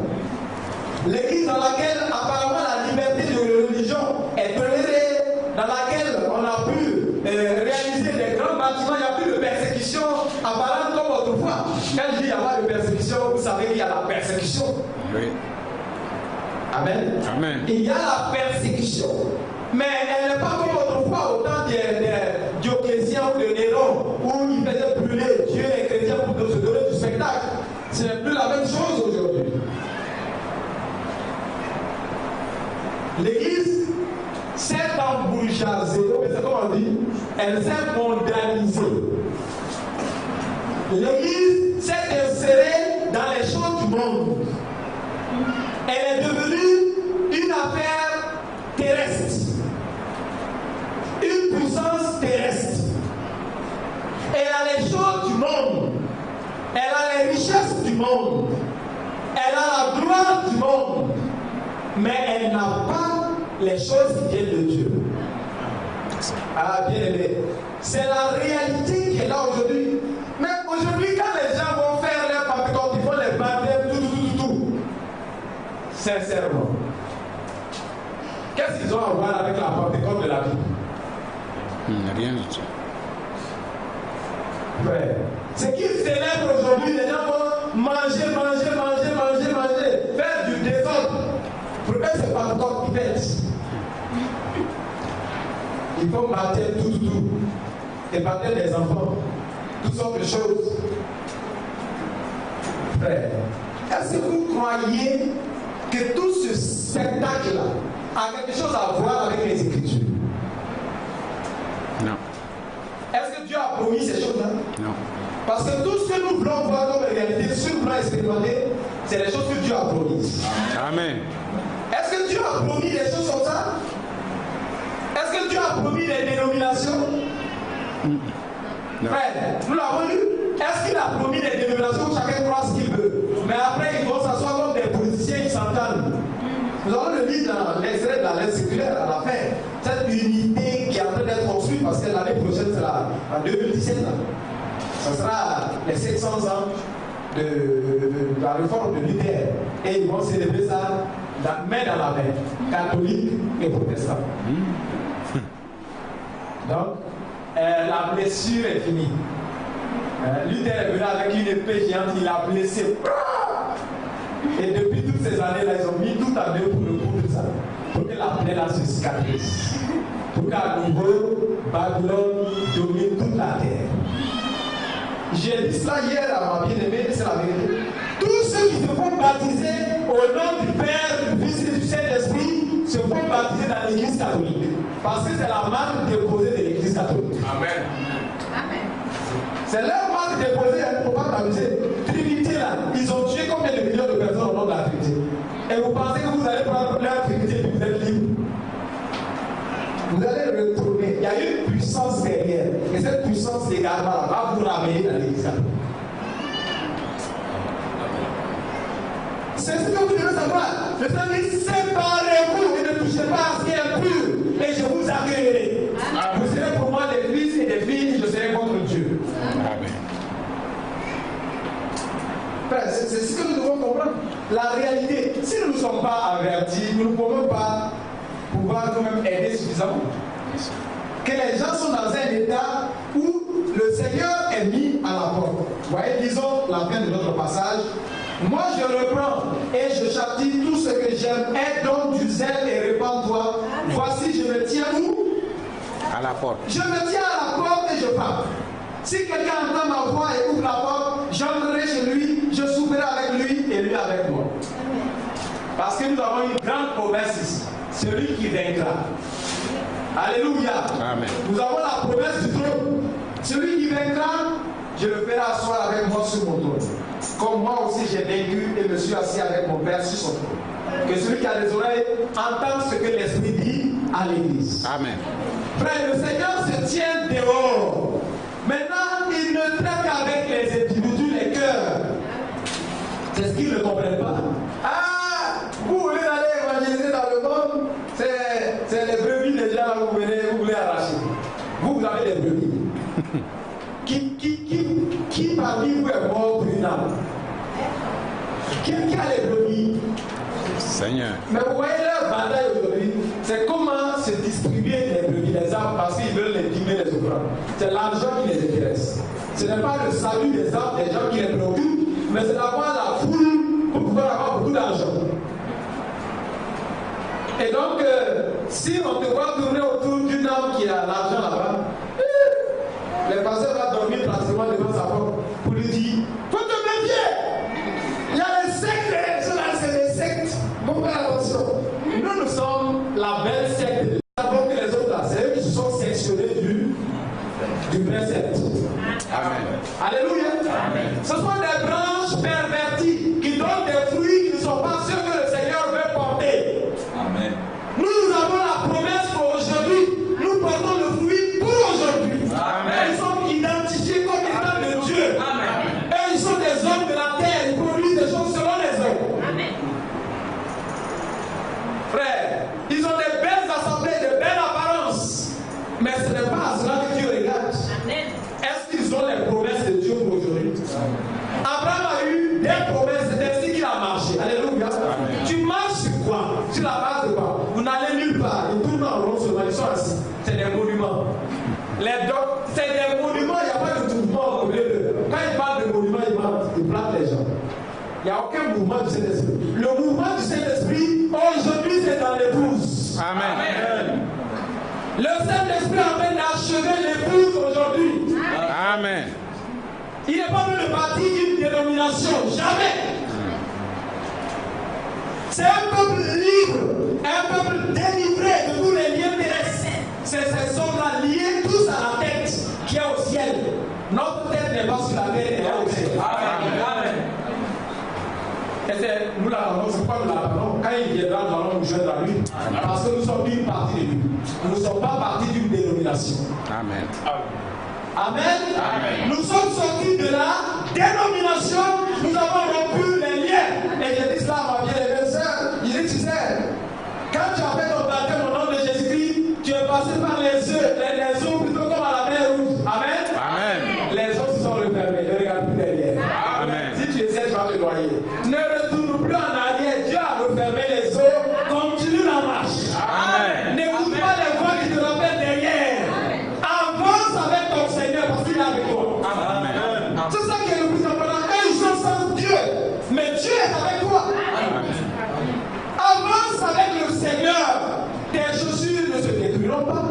L'église dans laquelle apparemment la liberté de religion est tolérée, dans laquelle on a pu réaliser des grands bâtiments, il n'y a plus de persécution apparente comme autrefois. Quand je dis il n'y a pas de persécution, vous savez qu'il y a la persécution. Oui. Amen. Amen. Il y a la persécution. Mais elle n'est pas comme autrefois au temps des Dioclétien ou de Néron, où ils faisaient brûler Dieu et les chrétiens pour se donner du spectacle. Ce n'est plus la même chose aujourd'hui. L'Église s'est embourgeoisée, c'est comme on dit, elle s'est mondialisée. L'Église s'est insérée dans les choses du monde. Elle est devenue une affaire terrestre. Une puissance terrestre. Elle a les choses du monde. Elle a les richesses du monde. Elle a la gloire du monde. Mais elle n'a pas les choses qui viennent de Dieu. Ah, bien aimé. C'est la réalité qui est là aujourd'hui. Mais aujourd'hui, quand les gens vont faire leur Pentecôte, ils font les baptêmes, tout. Sincèrement. Qu'est-ce qu'ils ont à voir avec la Pentecôte de la Bible? Rien du tout. Ouais. Ce qu'ils célèbrent aujourd'hui, les gens vont manger, faire du désordre. Pour eux, c'est pas encore qui fait. Ils font baptême tout. Et baptême des enfants. Toutes sortes de choses. Frère, est-ce que vous croyez que tout ce spectacle-là a quelque chose à voir avec les Écritures? Non. Est-ce que Dieu a promis ces choses-là? Non. Parce que tout ce que nous voulons voir comme réalité sur le plan expérimenté, c'est les choses que Dieu a promises. Amen. Est-ce que Dieu a promis des choses comme ça? Est-ce que Dieu a promis des dénominations? Non. Frère, nous l'avons lu. Est-ce qu'il a promis des dénominations où chacun croit ce qu'il veut? Mais après, ils vont s'asseoir comme des politiciens qui s'entendent. Nous allons le lire dans l'extrait de la lettre circulaire à la fin. Cette unité qui est en train d'être construite, parce que l'année prochaine sera en 2017. Ce sera les 700 ans de la réforme de Luther. Et ils vont célébrer ça main dans la main, catholique et protestant. Donc, la blessure est finie. Luther est venu avec une épée géante, il a blessé. Et depuis toutes ces années-là, ils ont mis tout à deux pour le coup de ça. Pour que la plaie là se cicatrise. Pour qu'à nouveau, Babylone domine toute la terre. J'ai dit cela hier à ma bien-aimée, c'est la vérité. Tous ceux qui se font baptiser au nom du Père, du Fils et du Saint-Esprit se font baptiser dans l'Église catholique. Parce que c'est la marque déposée de l'Église catholique. Amen. Amen. C'est leur marque déposée, il ne faut pas t'amuser. Trinité là, ils ont tué combien de millions de personnes au nom de la Trinité? Et vous pensez que vous allez prendre leur Trinité et vous êtes libre? Vous allez retourner. Il y a une puissance derrière. Et cette puissance également va vous ramener dans l'Église. C'est ce que vous devez savoir. Le Seigneur dit, séparez-vous et ne touchez pas à ce qui est pur. Et je vous accueillerai. Vous serez pour moi des fils et des filles, je serai votre Dieu. Amen. C'est ce que nous devons comprendre. La réalité, si nous ne sommes pas avertis, nous ne pouvons pas pouvoir nous-mêmes aider suffisamment. Que les gens sont dans un état où le Seigneur est mis à la porte. Vous voyez, disons la fin de notre passage. Moi je reprends et je châtie tout ce que j'aime. Aie donc du zèle et répands-toi. Voici, je me tiens où? À la porte. Je me tiens à la porte et je parle. Si quelqu'un entend ma voix et ouvre la porte, j'entrerai chez lui, je souperai avec lui et lui avec moi. Parce que nous avons une grande promesse ici. Celui qui vaincra. Alléluia. Amen. Nous avons la promesse du trône. Celui qui vaincra, je le ferai asseoir avec moi sur mon trône. Comme moi aussi j'ai vaincu et me suis assis avec mon Père sur son trône. Que celui qui a des oreilles entende ce que l'Esprit dit à l'Église. Amen. Frère, le Seigneur se tient dehors. Maintenant, il ne traite qu'avec les individus, les cœurs. C'est ce qu'ils ne comprennent pas. Ah, vous voulez aller évangéliser dans le monde, c'est les brebis déjà là où vous voulez arracher. Vous avez des brebis. Qui parmi vous est mort pour une âme? Qui a les brebis? Seigneur. Mais vous voyez leur bataille aujourd'hui, c'est comment se distribuer les brebis, les âmes, parce qu'ils veulent les dîner, les offrandes. C'est l'argent qui les intéresse. Ce n'est pas le salut des âmes, des gens qui les préoccupent, mais c'est d'avoir la foule pour pouvoir avoir beaucoup d'argent. Et donc, si on te voit tourner autour d'une âme qui a l'argent là-bas, les pasteurs vont dormir pratiquement devant sa porte pour lui dire, faut te méfier. Il y a les sectes, c'est des sectes. Bon, faites attention. Nous sommes la belle secte. Nous savons que les autres là, c'est eux qui se sont sectionnés du précepte. Amen. Alléluia. Amen. Ce sont des branches perverties qui donnent des fruits qui ne sont pas ceux que le Seigneur veut porter. Amen. Nous avons la promesse pour aujourd'hui. Nous portons le fruit pour aujourd'hui. Amen. Ils sont identifiés comme étant de Dieu. Amen. Et ils sont des hommes de la terre. Ils produisent des choses selon les hommes. Amen. Frère, ils ont des belles assemblées, de belles apparences. Mais ce n'est pas à cela que Dieu regarde. Amen. Est-ce qu'ils ont les promesses de Dieu pour aujourd'hui? Abraham a eu des promesses, c'est ainsi qu'il a marché. Alléluia. Amen. Tu marches sur quoi? Sur la base de quoi? Vous n'allez nulle part. Ils tournent en rond seulement, ils sont assis. C'est des monuments. C'est des monuments, il n'y a pas de mouvement au milieu de. Quand ils parlent de monuments, ils plantent les gens. Il n'y a aucun mouvement du Saint-Esprit. Le mouvement du Saint-Esprit, aujourd'hui, c'est dans l'épouse. Amen. Amen. Le Saint-Esprit est en train d'achever l'épouse aujourd'hui. Amen. Il n'est pas venu le parti d'une dénomination. Jamais. C'est un peuple libre, un peuple délivré de tous les liens terrestres. C'est ces hommes-là liés tous à la tête qui est au ciel. Notre tête n'est pas sur la terre, elle est au ciel. Amen. Et nous l'avons, c'est pourquoi nous l'avons. Quand il viendra, nous allons nous joindre à lui. Parce que nous sommes une partie de lui. Nous ne sommes pas partie d'une dénomination. Amen. Amen. Amen. Nous sommes sortis de la dénomination. Nous avons rompu les liens. Et j'ai dit cela à ma bien-aimée sœur. Il dit, tu sais, Quand tu as fait ton baptême au nom de Jésus-Christ, tu es passé par les eaux plutôt comme à la mer rouge. Amen. Amen. Les eaux se sont refermées. Ne regarde plus derrière. Amen. Si tu essaies, tu vas te noyer. Ne retourne plus en arrière. Dieu a refermé les eaux. Continue la marche. Amen. N'écoute pas les voix qui te rappellent derrière. Avance avec ton Seigneur parce qu'il est avec toi. Amen. C'est ça qui est le plus important. Un jour sans Dieu, mais Dieu est avec toi. Avance avec le Seigneur. Tes chaussures ne se détruiront pas.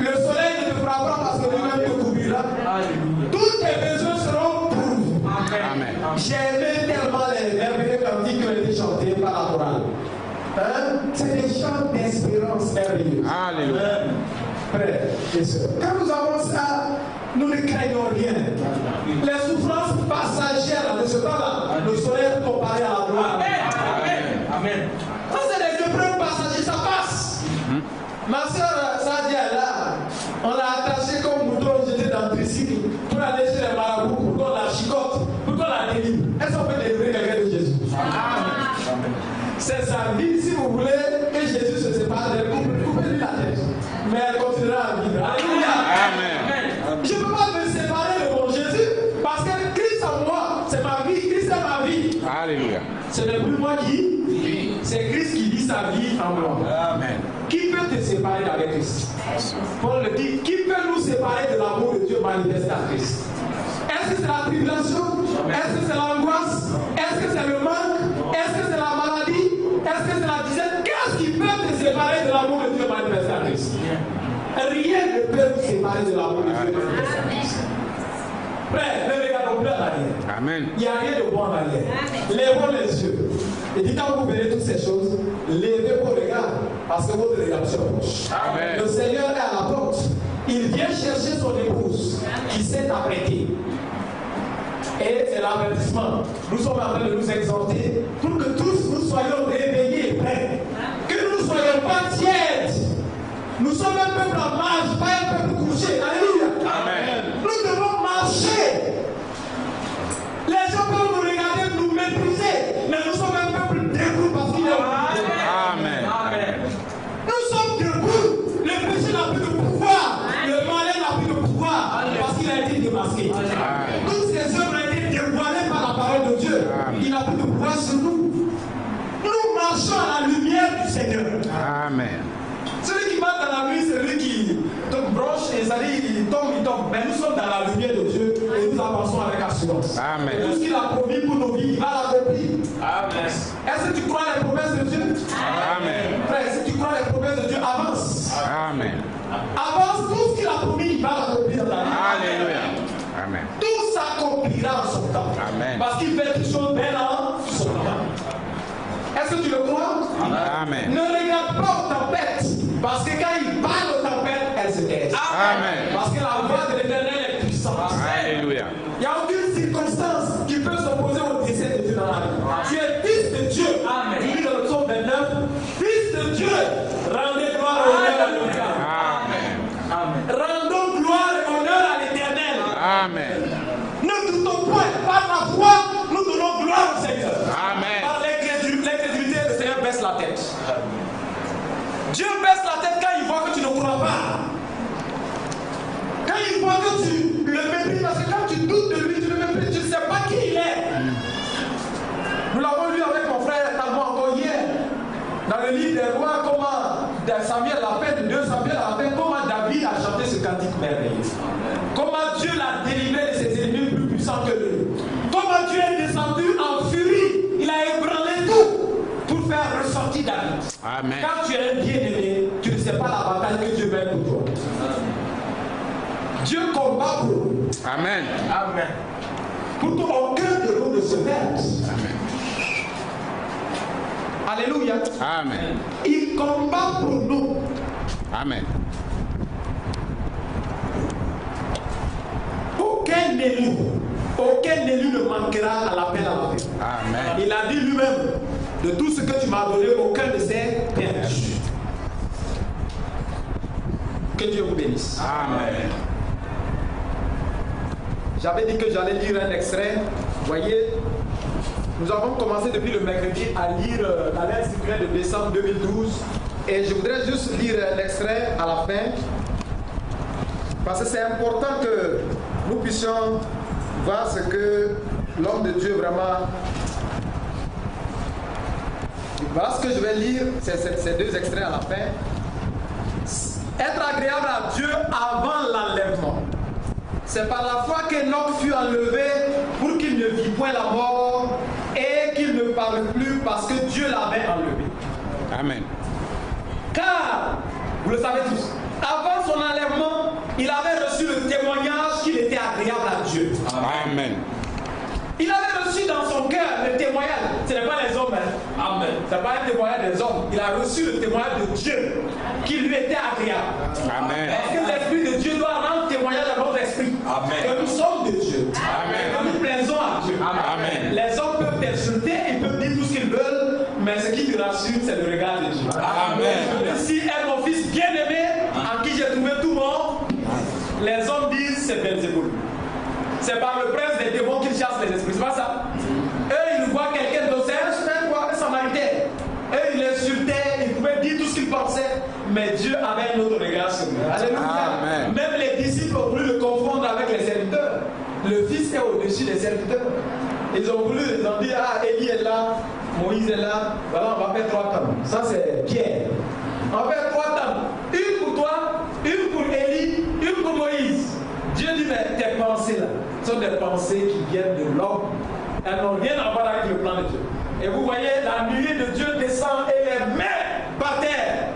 Le soleil ne te frappera pas parce que lui-même te couvrira. Tous tes besoins seront pourvus. Amen. J'ai aimé tellement les merveilleux cantiques qui ont été chantés par la chorale. C'est des chants d'espérance merveilleux. Alléluia. Frères et sœurs, quand nous avons ça, nous ne craignons rien. Les souffrances passagères de ce temps-là ne sauraient comparer à la gloire. Amen. Ça, c'est des épreuves passagères, ça passe. Ma soeur Sadia est là. On l'a attaché comme mouton, jeté dans le tricycle pour aller chez les marabouts, pour qu'on la chicote, pour qu'on la délivre. Est-ce qu'on peut délivrer quelqu'un de Jésus? Amen. C'est sa vie. Si vous voulez que Jésus se sépare d'elle, coupez-lui la tête. Mais elle continuera à vivre. Alléluia. Amen. Je ne peux pas me séparer de mon Jésus parce que Christ en moi, c'est ma vie. Christ est ma vie. Alléluia. Ce n'est plus moi qui vis, c'est Christ qui vit sa vie en moi. Amen. Qui peut te séparer d'avec Christ? Paul le dit, qui peut nous séparer de l'amour de Dieu manifesté à Christ? Est-ce que c'est la tribulation? Est-ce que c'est l'angoisse? Est-ce que c'est le manque? Est-ce que c'est la maladie? Est-ce que c'est la disette? Qu'est-ce qui peut te séparer de l'amour de Dieu manifesté à Christ? Rien ne peut nous séparer de l'amour de Dieu manifesté à Christ. Frère, ne regardons plus en arrière. Amen. Il n'y a rien de bon en arrière. Lèvons les yeux. Et dit quand vous verrez toutes ces choses, levez vos regards parce que votre rédemption approche. Amen. Le Seigneur est à la porte. Il vient chercher son épouse qui s'est apprêtée. Et c'est l'avertissement. Nous sommes en train de nous exhorter pour que tous nous soyons réveillés et prêts. Que nous ne soyons pas tièdes. Nous sommes un peuple en marche, pas un peuple couché. Alléluia. Amen. Nous devons marcher. Les gens peuvent nous regarder, nous mépriser, mais nous sommes un peuple debout parce qu'il est au milieu. Amen. Nous sommes debout. Le péché n'a plus de pouvoir. Le malin n'a plus de pouvoir parce qu'il a été démasqué. Toutes ces œuvres ont été dévoilées par la parole de Dieu. Il n'a plus de pouvoir sur nous. Nous marchons à la lumière du Seigneur. Amen. Celui qui marche dans la nuit, c'est lui qui te branche et ça dit il tombe. Mais nous sommes dans la lumière de Dieu et nous avançons avec assurance. Amen. Et tout ce qu'il a promis pour nos vies, il va l'accomplir. Amen. Est-ce que tu crois les promesses de Dieu? Amen. Frère, si tu crois les promesses de Dieu, avance. Amen. Avance, tout ce qu'il a promis, il va l'accomplir dans ta vie. Alléluia. Amen. Tout s'accomplira en son temps. Amen. Parce qu'il fait toutes choses belles en son temps. Est-ce que tu le crois? Amen. Ne regarde pas aux tempêtes. Parce que quand il parle aux tempêtes, elles se taisent. Amen. Parce que la voix de l'Éternel est puissante. Alléluia. Il n'y a aucune circonstance qui peut s'opposer au dessein de Dieu dans la vie. Tu es fils de Dieu. Amen. Il dit dans le psaume 29, fils de Dieu, rendez gloire et honneur à notre Dieu. Amen. Rendons gloire et honneur à l'Éternel. Amen. Ne doutons point, par la foi, nous donnons gloire au Seigneur. Amen. Par l'incrédulité, le Seigneur baisse la tête. Dieu baisse la tête quand il voit que tu ne crois pas. Quand il voit que tu le méprises, parce que quand tu doutes de lui, tu le méprises, tu ne sais pas qui il est. Nous l'avons lu avec mon frère Talbot encore hier, dans le livre des rois, comment Samuel l'a fait, de 2 Samuel l'a fait, comment David a chanté ce cantique merveilleux. Comment Dieu l'a délivré de ses ennemis plus puissants que lui. Comment Dieu est descendu en furie. Il a ébranlé tout pour faire ressortir David. Amen. Quand tu es un bien-aimé, tu ne sais pas la bataille que Dieu mène pour toi. Dieu combat pour nous. Amen. Amen. Pour qu'aucun de nous ne se perde. Alléluia. Amen. Il combat pour nous. Amen. Aucun élu ne manquera à l'appel à la vie. Amen. Il a dit lui-même, de tout ce que tu m'as donné, aucun ne s'est perdu. Que Dieu vous bénisse. Amen. J'avais dit que j'allais lire un extrait. Vous voyez, nous avons commencé depuis le mercredi à lire la lettre circulaire de décembre 2012 Et je voudrais juste lire l'extrait à la fin, parce que c'est important que nous puissions voir ce que l'homme de Dieu vraiment... Voilà ce que je vais lire, ces deux extraits à la fin. Être agréable à Dieu avant l'enlèvement. C'est par la foi qu'Enoch fut enlevé pour qu'il ne vit point la mort et qu'il ne parle plus parce que Dieu l'avait enlevé. Amen. Car, vous le savez tous, avant son enlèvement, il avait reçu le témoignage qu'il était agréable à Dieu. Amen. Il avait reçu dans son cœur le témoignage. Ce n'est pas les hommes. Hein. Amen. Ce n'est pas un témoignage des hommes. Il a reçu le témoignage de Dieu qui lui était agréable. Amen. Parce que l'Esprit de Dieu doit rendre témoignage à notre esprit. Amen. Que nous sommes de Dieu. Amen. Que nous plaisons à Dieu. Amen. Les hommes peuvent t'insulter, ils peuvent dire tout ce qu'ils veulent, mais ce qui te rassure, c'est le regard de Dieu. Amen. Si est mon fils bien-aimé, en qui j'ai trouvé tout bon, les hommes disent c'est Belzéboul. C'est par le prince des démons qu'ils chassent les esprits. C'est pas ça. Eux, ils voient quelqu'un d'autre, un samaritain. Eux, ils l'insultaient, ils pouvaient dire tout ce qu'ils pensaient, mais Dieu avait un autre regard sur eux. Alléluia. Amen. Même les disciples ont voulu le confondre avec les serviteurs. Le fils est au-dessus des serviteurs. Ils ont voulu, ils ont dit, ah, Élie est là, Moïse est là, voilà, on va faire 3 tables. Ça, c'est Pierre. On va faire 3 tables. Une pour toi, une pour Élie, une pour Moïse. Dieu dit, mais tes pensées là sont des pensées qui viennent de l'homme. Elles n'ont rien à voir avec le plan de Dieu. Et vous voyez, la nuée de Dieu descend et les met par terre.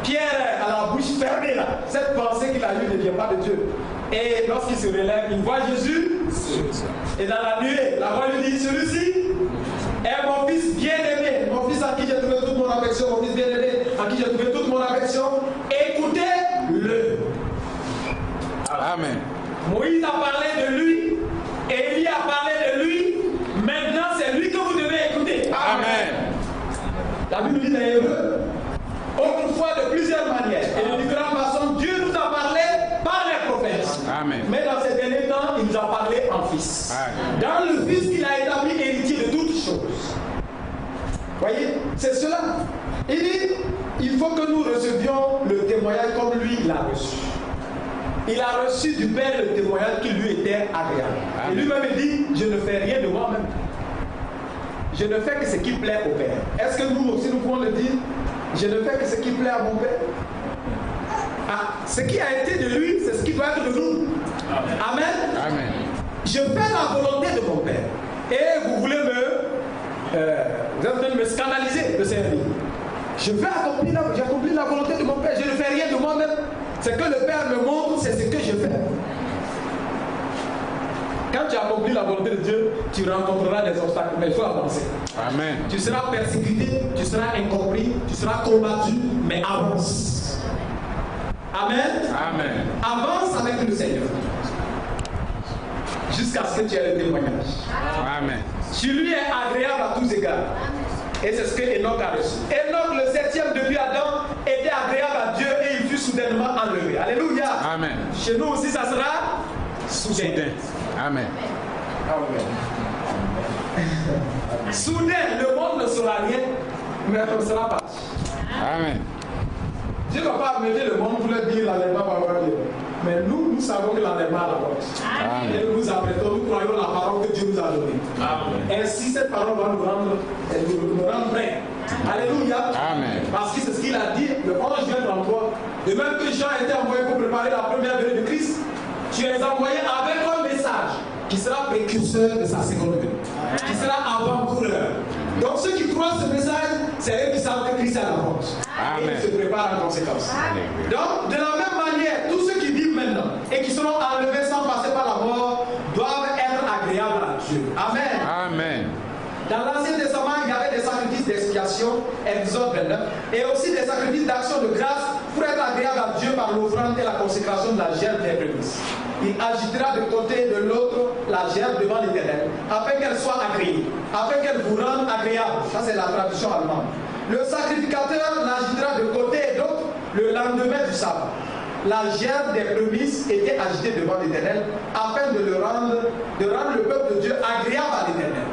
Pierre a la bouche fermée là. Cette pensée qu'il a eue ne vient pas de Dieu. Et lorsqu'il se relève, il voit Jésus. Et dans la nuée, la voix lui dit, celui-ci est mon fils bien-aimé, mon fils à qui j'ai trouvé toute mon affection, mon fils bien-aimé, à qui j'ai trouvé toute mon affection. Écoutez-le. Amen. Moïse a parlé de lui, Élie a parlé de lui, maintenant c'est lui que vous devez écouter. Amen. La Bible dit dans Hébreux, autrefois de plusieurs manières et de différentes façons, Dieu nous a parlé par les prophètes. Amen. Mais dans ces derniers temps, il nous a parlé en Fils. Amen. Dans le Fils qu'il a établi héritier de toutes choses. Voyez, c'est cela. Il dit, il faut que nous recevions le témoignage comme lui l'a reçu. Il a reçu du Père le témoignage qui lui était agréable. Amen. Et lui-même dit, je ne fais rien de moi-même. Je ne fais que ce qui plaît au Père. Est-ce que nous aussi nous pouvons le dire? Je ne fais que ce qui plaît à mon Père. Ah, ce qui a été de lui, c'est ce qui doit être de nous. Amen. Amen. Je fais la volonté de mon Père. Et vous voulez vous êtes en train de me scandaliser, le Seigneur dit. J'accomplis la volonté de mon Père. Je ne fais rien de moi-même. Ce que le Père me montre, c'est ce que je fais. Quand tu accomplis la volonté de Dieu, tu rencontreras des obstacles, mais il faut avancer. Amen. Tu seras persécuté, tu seras incompris, tu seras combattu, mais avance. Amen. Amen. Avance avec le Seigneur. Jusqu'à ce que tu aies le témoignage. Amen. Tu lui es agréable à tous égards. Et c'est ce que Enoch a reçu. Enoch, le 7e depuis Adam, était agréable à Dieu et il fut soudainement enlevé. Alléluia. Amen. Chez nous aussi, ça sera soudain. Amen. Soudain, le monde ne saura rien, mais on sera parti. Amen. Dieu ne va pas amener le monde pour leur dire l'enlèvement va avoir lieu. Mais nous savons que l'enlèvement a la porte. Et nous nous apprêtons, nous croyons la parole que Dieu nous a donnée. Amen. Ainsi, cette parole va nous rendre prêts. Alléluia. Amen. Parce que c'est ce qu'il a dit le 11 juin 33. De même que Jean a été envoyé pour préparer la première venue de Christ, tu es envoyé avec un message qui sera précurseur de sa seconde venue. Qui sera avant-coureur. Donc ceux qui croient ce message, c'est eux qui savent que Christ est à la porte. Et ils se préparent en conséquence. Donc, de la même manière, tous ceux qui vivent maintenant et qui seront enlevés sans passer par la mort doivent être agréables à Dieu. Amen. Amen. Dans l'Ancien Testament, il y avait des sacrifices d'expiation, Exode 29, et aussi des sacrifices d'action de grâce pour être agréable à Dieu par l'offrande et la consécration de la gerbe des prémices. Il agitera de côté et de l'autre la gerbe devant l'Éternel, afin qu'elle soit agréée, afin qu'elle vous rende agréable. Ça, c'est la traduction allemande. Le sacrificateur l'agitera de côté et d'autre le lendemain du sabbat. La gerbe des prémices était agitée devant l'Éternel, afin de rendre le peuple de Dieu agréable à l'Éternel.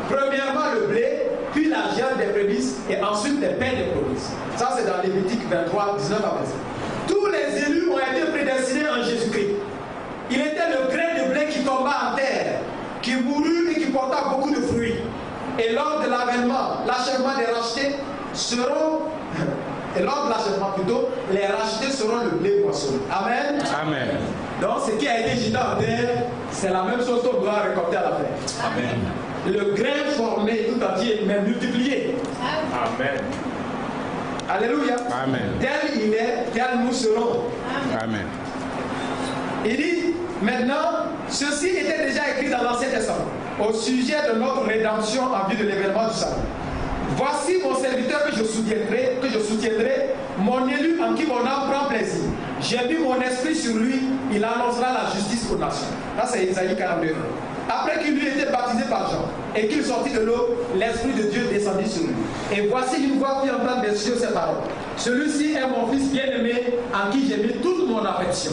Premièrement, le blé, puis la gerbe des prémices et ensuite les pains des prémices. Ça c'est dans Lévitique 23, 19 à 25. Tous les élus ont été prédestinés en Jésus-Christ. Il était le grain de blé qui tomba en terre, qui mourut et qui porta beaucoup de fruits. Et lors de l'avènement, l'achèvement des rachetés seront... Et lors de l'achèvement plutôt, les rachetés seront le blé moissonné. Amen. Amen. Donc ce qui a été jeté en terre, c'est la même chose qu'on doit récolter à la fin. Amen. Le grain formé tout entier, mais multiplié. Amen. Alléluia. Amen. Tel il est, tel nous serons. Amen. Il dit, maintenant, ceci était déjà écrit dans l'Ancien Testament, au sujet de notre rédemption en vue de l'événement du salut. Voici mon serviteur que je soutiendrai, mon élu en qui mon âme prend plaisir. J'ai mis mon esprit sur lui, il annoncera la justice aux nations. Là, c'est Isaïe 42. Après qu'il eut été baptisé par Jean et qu'il sortit de l'eau, l'Esprit de Dieu descendit sur lui. Et voici une voix qui entend des cieux ces paroles. Celui-ci est mon fils bien-aimé en qui j'ai mis toute mon affection.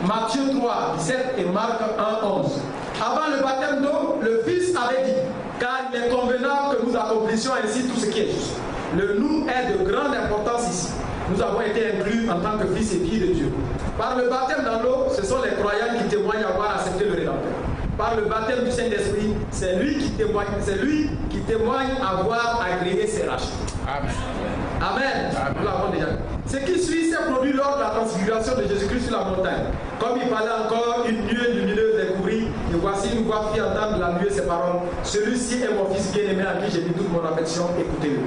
Matthieu 3, 17 et Marc 1, 11. Avant le baptême d'eau, le Fils avait dit, car il est convenable que nous accomplissions ainsi tout ce qui est juste. Le nous est de grande importance ici. Nous avons été inclus en tant que fils et filles de Dieu. Par le baptême dans l'eau, ce sont les croyants qui témoignent avoir accepté le Rédempteur. Par le baptême du Saint-Esprit, c'est lui qui témoigne avoir agréé ses rachats. Amen. Amen. Nous l'avons déjà. Ce qui suit s'est produit lors de la transfiguration de Jésus-Christ sur la montagne. Comme il parlait encore, une nuée lumineuse découvrit, et voici une voix fit entendre de la nuée ces paroles. Celui-ci est mon fils bien-aimé en qui j'ai mis toute mon affection, écoutez-le.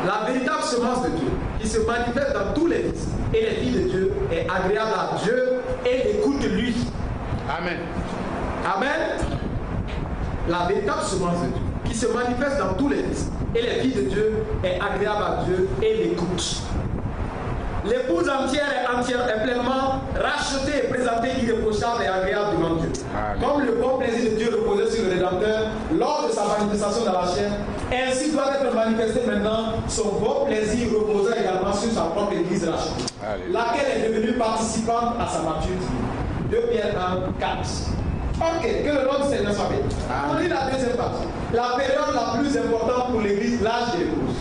La véritable semence de Dieu, qui se manifeste dans tous les fils et les filles de Dieu, est agréable à Dieu et écoute-lui. Amen. Amen. La véritable semence de Dieu, qui se manifeste dans tous les fils et les filles de Dieu, est agréable à Dieu et l'écoute. L'épouse entière est pleinement rachetée et présentée irréprochable et agréable devant Dieu. Amen. Comme le bon plaisir de Dieu reposait sur le Rédempteur lors de sa manifestation dans la chair, ainsi doit être manifesté maintenant son bon plaisir reposant également sur sa propre Église rachetée, laquelle est devenue participante à sa maturité. 2 Pierre 1, 4. Ok, que le nom du Seigneur soit béni. On lit la deuxième partie. La période la plus importante pour l'Église, l'âge de l'épouse.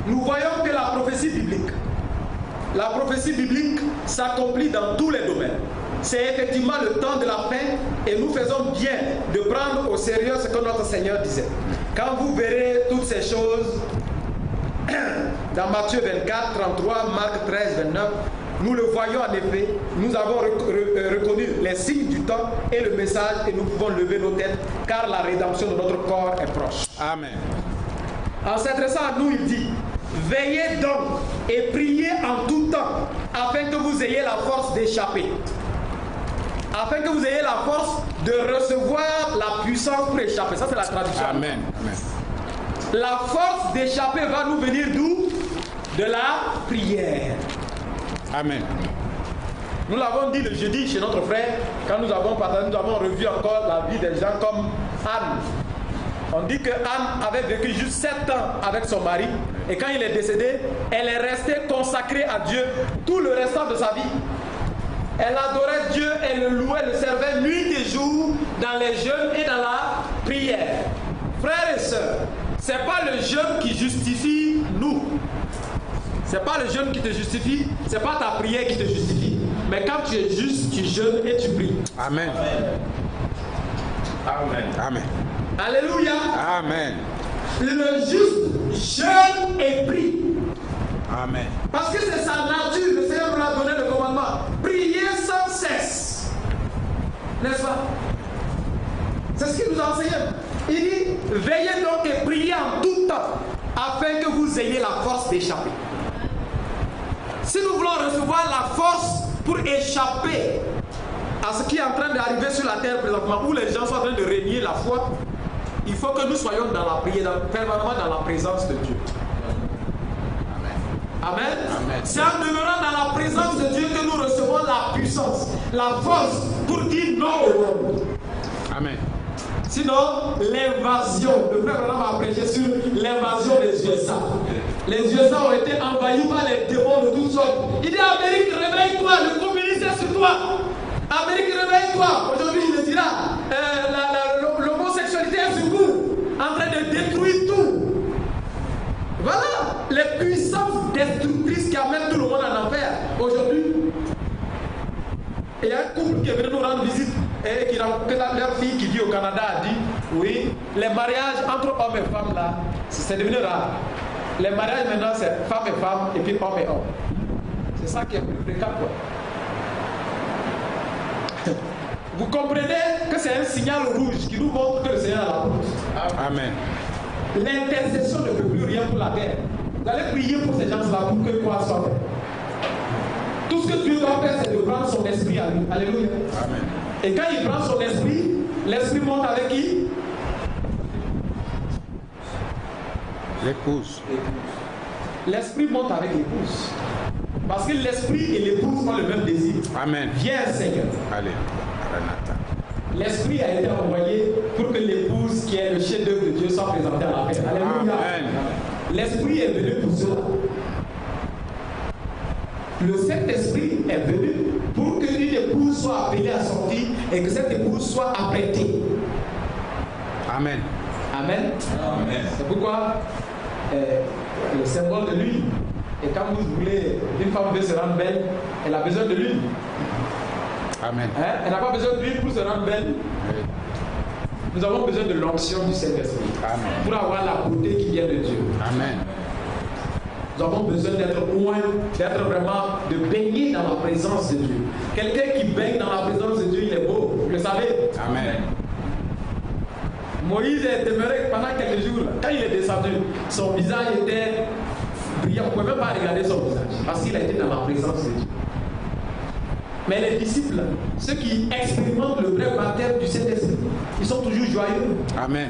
Nous voyons que la prophétie biblique s'accomplit dans tous les domaines. C'est effectivement le temps de la fin et nous faisons bien de prendre au sérieux ce que notre Seigneur disait. Quand vous verrez toutes ces choses dans Matthieu 24, 33, Marc 13, 29, nous le voyons en effet, nous avons reconnu les signes du temps et le message et nous pouvons lever nos têtes car la rédemption de notre corps est proche. Amen. En s'adressant à nous, il dit, veillez donc et priez en tout temps afin que vous ayez la force d'échapper. Afin que vous ayez la force de recevoir la puissance pour échapper. Ça c'est la traduction. Amen. Amen. La force d'échapper va nous venir d'où? De la prière. Amen. Nous l'avons dit le jeudi chez notre frère, quand nous avons partagé, nous avons revu encore la vie des gens comme Anne. On dit que Anne avait vécu juste 7 ans avec son mari et quand il est décédé, elle est restée consacrée à Dieu tout le restant de sa vie. Elle adorait Dieu, elle le louait, le servait nuit et jour dans les jeûnes et dans la prière. Frères et sœurs, ce n'est pas le jeûne qui justifie nous. Ce n'est pas le jeûne qui te justifie, ce n'est pas ta prière qui te justifie. Mais quand tu es juste, tu jeûnes et tu pries. Amen. Amen. Amen. Alléluia. Amen. Le juste jeûne et prie. Amen. Parce que c'est sa nature, le Seigneur nous a donné le commandement. Priez sans cesse. N'est-ce pas? C'est ce qu'il nous a enseigné. Il dit, veillez donc et priez en tout temps, afin que vous ayez la force d'échapper. Si nous voulons recevoir la force pour échapper à ce qui est en train d'arriver sur la terre présentement, où les gens sont en train de régner la foi, il faut que nous soyons dans la prière, permanemment dans la présence de Dieu. Amen. Amen. C'est en demeurant dans la présence de Dieu que nous recevons la puissance, la force pour dire non au monde. Amen. Sinon, l'invasion, le frère Branham a prêché sur l'invasion des USA. Les USA ont été envahis par les démons de toutes sortes. Il dit, Amérique, réveille-toi, le communisme est sur toi. Amérique, réveille-toi. Aujourd'hui, il le dira, l'homosexualité est sur vous, en train de détruire tout. leur fille qui vit au Canada a dit, oui, les mariages entre hommes et femmes là, c'est devenu rare. Les mariages maintenant c'est femme et femme et puis homme et homme. C'est ça qui est plus fréquent quoi. Vous comprenez que c'est un signal rouge qui nous montre que le Seigneur est à la porte. Amen. L'intercession ne peut plus rien pour la terre. Vous allez prier pour ces gens-là pour que quoi soit fait. Tout ce que Dieu doit faire, c'est de prendre son esprit à lui. Alléluia. Amen. Et quand il prend son esprit, l'esprit monte avec qui? L'épouse. L'esprit monte avec l'épouse. Parce que l'esprit et l'épouse ont le même désir. Amen. Viens, Seigneur. Allez. L'esprit a été envoyé pour que l'épouse, qui est le chef-d'œuvre de Dieu, soit présentée à la paix. Alléluia. Amen. L'esprit est venu pour cela. Le Saint-Esprit est venu pour qu'une épouse soit appelée à sortir et que cette épouse soit apprêtée. Amen. Amen. Amen. C'est pourquoi le symbole de l'huile. Et quand vous voulez, une femme veut se rendre belle, elle a besoin de l'huile. Amen. Hein? Elle n'a pas besoin d'huile pour se rendre belle. Oui. Nous avons besoin de l'onction du Saint-Esprit Amen. pour avoir la beauté qui vient de Dieu. Amen. Nous avons besoin d'être loin, d'être vraiment, de baigner dans la présence de Dieu. Quelqu'un qui baigne dans la présence de Dieu, il est beau, vous le savez. Amen. Moïse est demeuré pendant quelques jours. Quand il est descendu, son visage était brillant. On ne pouvait même pas regarder son visage parce qu'il a été dans la présence de Dieu. Mais les disciples, ceux qui expérimentent le vrai baptême du Saint-Esprit, ils sont toujours joyeux. Amen.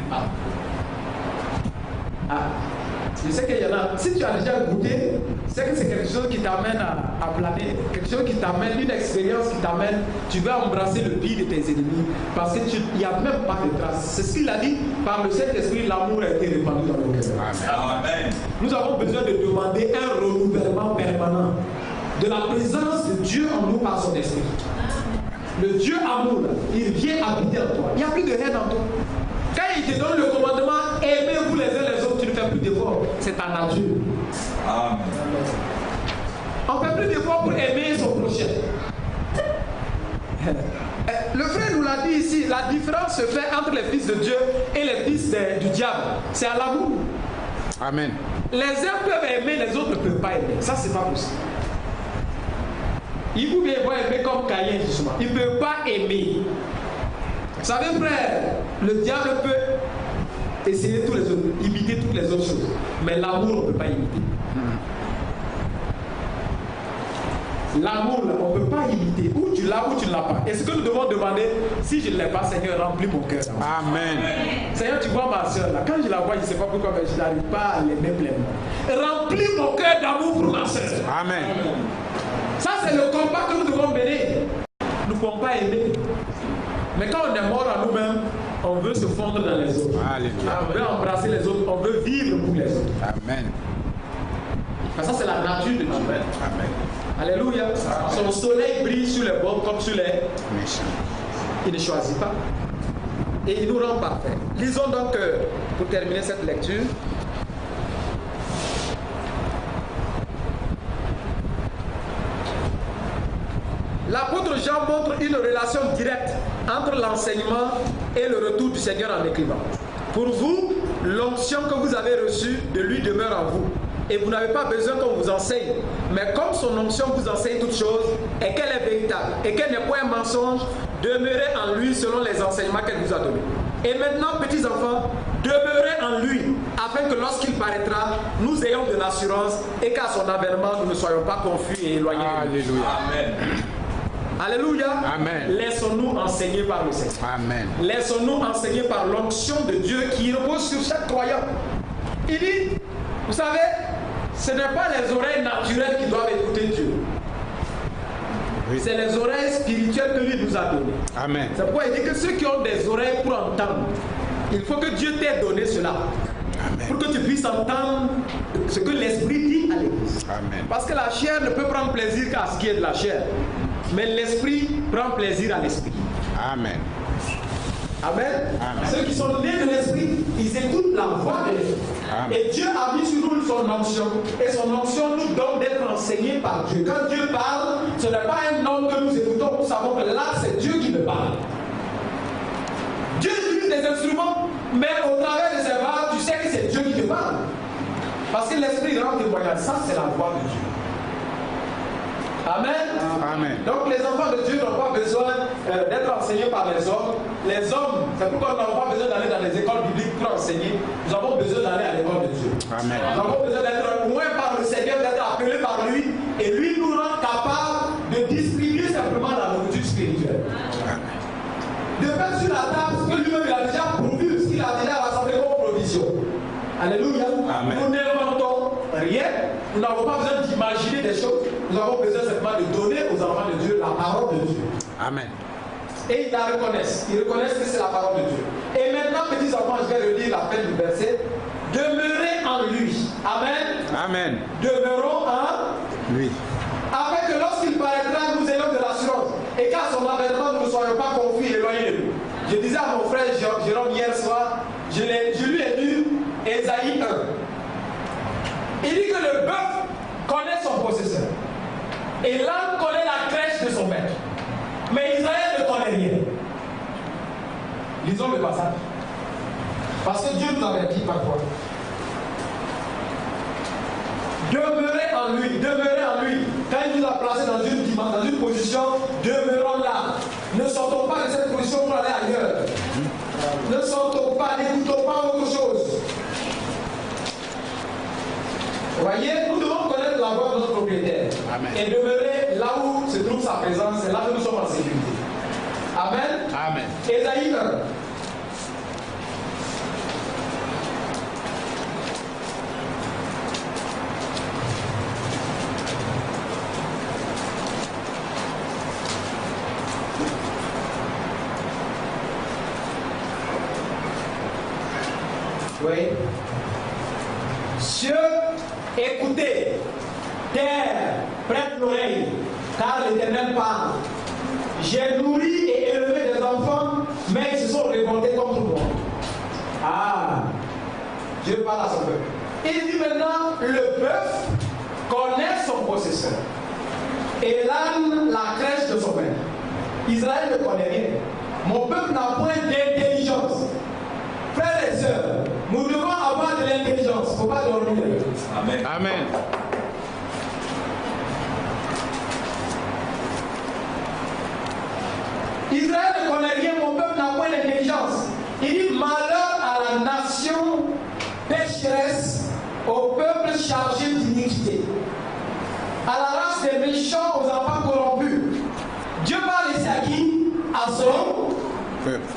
Je sais qu'il y en a. Si tu as déjà goûté, c'est que c'est quelque chose qui t'amène à planer. Quelque chose qui t'amène, une expérience qui t'amène. Tu vas embrasser le pire de tes ennemis. Parce qu'il n'y a même pas de traces. C'est ce qu'il a dit. Par le Saint-Esprit, l'amour a été répandu dans nos cœurs. Amen. Nous avons besoin de demander un renouvellement permanent de la présence de Dieu en nous par son esprit. Le Dieu amour, il vient habiter en toi. Il n'y a plus de haine en toi. Quand il te donne le commandement, aimez-vous les uns les autres, tu ne fais plus d'efforts. C'est ta nature. Amen. On ne fait plus d'efforts pour aimer son prochain. Le frère nous l'a dit ici, la différence se fait entre les fils de Dieu et les fils du diable. C'est à l'amour. Amen. Les uns peuvent aimer, les autres ne peuvent pas aimer. Ça, c'est pas possible. Ils vont aimer comme Caïn, justement. Ils ne peuvent pas aimer. Vous savez, frère, le diable peut essayer tous les autres, imiter toutes les autres choses. Mais l'amour, on ne peut pas imiter. L'amour, on ne peut pas imiter. Ou tu l'as ou tu ne l'as pas. Et ce que nous devons demander, si je ne l'ai pas, Seigneur, remplis mon cœur. Amen. Seigneur, tu vois ma soeur là. Quand je la vois, je ne sais pas pourquoi, mais je n'arrive pas à l'aimer pleinement. Remplis mon cœur d'amour pour ma soeur. Amen. Ça, c'est le combat que nous devons mener. Nous ne pouvons pas aimer. Mais quand on est mort à nous-mêmes, on veut se fondre dans les autres. Alléluia. On veut embrasser les autres. On veut vivre pour les autres. Amen. Ça, c'est la nature de Dieu. Amen. Alléluia. Son soleil brille sur les bons comme sur les méchants. Il ne choisit pas. Et il nous rend parfaits. Lisons donc, pour terminer cette lecture, l'apôtre Jean montre une relation directe entre l'enseignement et le retour du Seigneur en écrivant. Pour vous, l'onction que vous avez reçue de lui demeure en vous. Et vous n'avez pas besoin qu'on vous enseigne. Mais comme son onction vous enseigne toutes choses, et qu'elle est véritable, et qu'elle n'est point un mensonge, demeurez en lui selon les enseignements qu'elle vous a donnés. Et maintenant, petits enfants, demeurez en lui, afin que lorsqu'il paraîtra, nous ayons de l'assurance, et qu'à son avènement, nous ne soyons pas confus et éloignés. Alléluia. Amen. Alléluia. Amen. Laissons-nous enseigner par le Seigneur. Amen. Laissons-nous enseigner par l'onction de Dieu qui repose sur chaque croyant. Il dit, vous savez, ce n'est pas les oreilles naturelles qui doivent écouter Dieu. Oui. C'est les oreilles spirituelles que lui nous a données. Amen. C'est pourquoi il dit que ceux qui ont des oreilles pour entendre, il faut que Dieu t'ait donné cela. Amen. Pour que tu puisses entendre ce que l'Esprit dit à l'Église. Amen. Parce que la chair ne peut prendre plaisir qu'à ce qui est de la chair. Mais l'Esprit prend plaisir à l'Esprit. Amen. Amen. Amen. Ceux qui sont nés de l'Esprit, ils écoutent la voix de l'Esprit. Et Dieu a mis sur nous son onction. Et son onction nous donne d'être enseignés par Dieu. Quand Dieu parle, ce n'est pas un homme que nous écoutons. Nous savons que là, c'est Dieu qui me parle. instruments, mais au travers de ces voix, tu sais que c'est Dieu qui te parle. Parce que l'Esprit rend témoignage. Ça, c'est la voix de Dieu. Amen. Amen. Donc les enfants de Dieu n'ont pas besoin d'être enseignés par les hommes. Les hommes, c'est pourquoi nous n'avons pas besoin d'aller dans les écoles bibliques pour enseigner. Nous avons besoin d'aller à l'école de Dieu. Amen. Nous avons besoin d'être loin par le Seigneur, d'être appelés par lui. Et lui nous rend capables de distribuer simplement la nourriture spirituelle. De mettre sur la table ce que lui-même il a déjà prouvé, ce qu'il a déjà rassemblé comme provision. Alléluia. Amen. Nous n'inventons rien. Nous n'avons pas besoin d'imaginer des choses. Nous avons besoin simplement de donner aux enfants de Dieu la parole de Dieu. Amen. Et ils la reconnaissent. Ils reconnaissent que c'est la parole de Dieu. Et maintenant, petits enfants, je vais relire la fin du verset. Demeurez en lui. Amen. Amen. Demeurons en Lui. afin que lorsqu'il paraîtra, nous ayons de l'assurance. Et qu'à son avènement, nous ne soyons pas confus et éloignés de lui. Je disais à mon frère Jérôme hier soir, je lui ai lu Ésaïe 1. Il dit que le bœuf connaît son possesseur. Et l'âne connaît la crèche de son maître. Mais Israël ne connaît rien. Lisons le passage. Parce que Dieu nous avait dit parfois. Demeurez en lui, demeurez en lui. Quand il nous a placés dans une dimension, dans une position, demeurons là. Ne sortons pas de cette position pour aller ailleurs. Ne sortons pas, n'écoutons pas autre chose. Vous voyez, nous devons connaître la voix de notre propriétaire. Amen. Et demeurer là où se trouve sa présence, c'est là que nous sommes en sécurité. Amen. Amen. Ésaïe 1. Oui. Cieux, écoutez. Terre, prête l'oreille, car l'Éternel parle. J'ai nourri et élevé des enfants, mais ils se sont révoltés contre moi. Ah, Dieu parle à son peuple. Il dit maintenant, le bœuf connaît son possesseur. Et l'âne, la crèche de son maître. Israël ne connaît rien. Mon peuple n'a point d'intelligence. Frères et sœurs, nous devons avoir de l'intelligence. Il ne faut pas dormir. Amen. Amen. Israël ne connaît rien, mon peuple n'a point d'intelligence. Il dit malheur à la nation pécheresse, au peuple chargé d'iniquité, à la race des méchants, aux enfants corrompus. Dieu parle ici à qui? À son Peuple.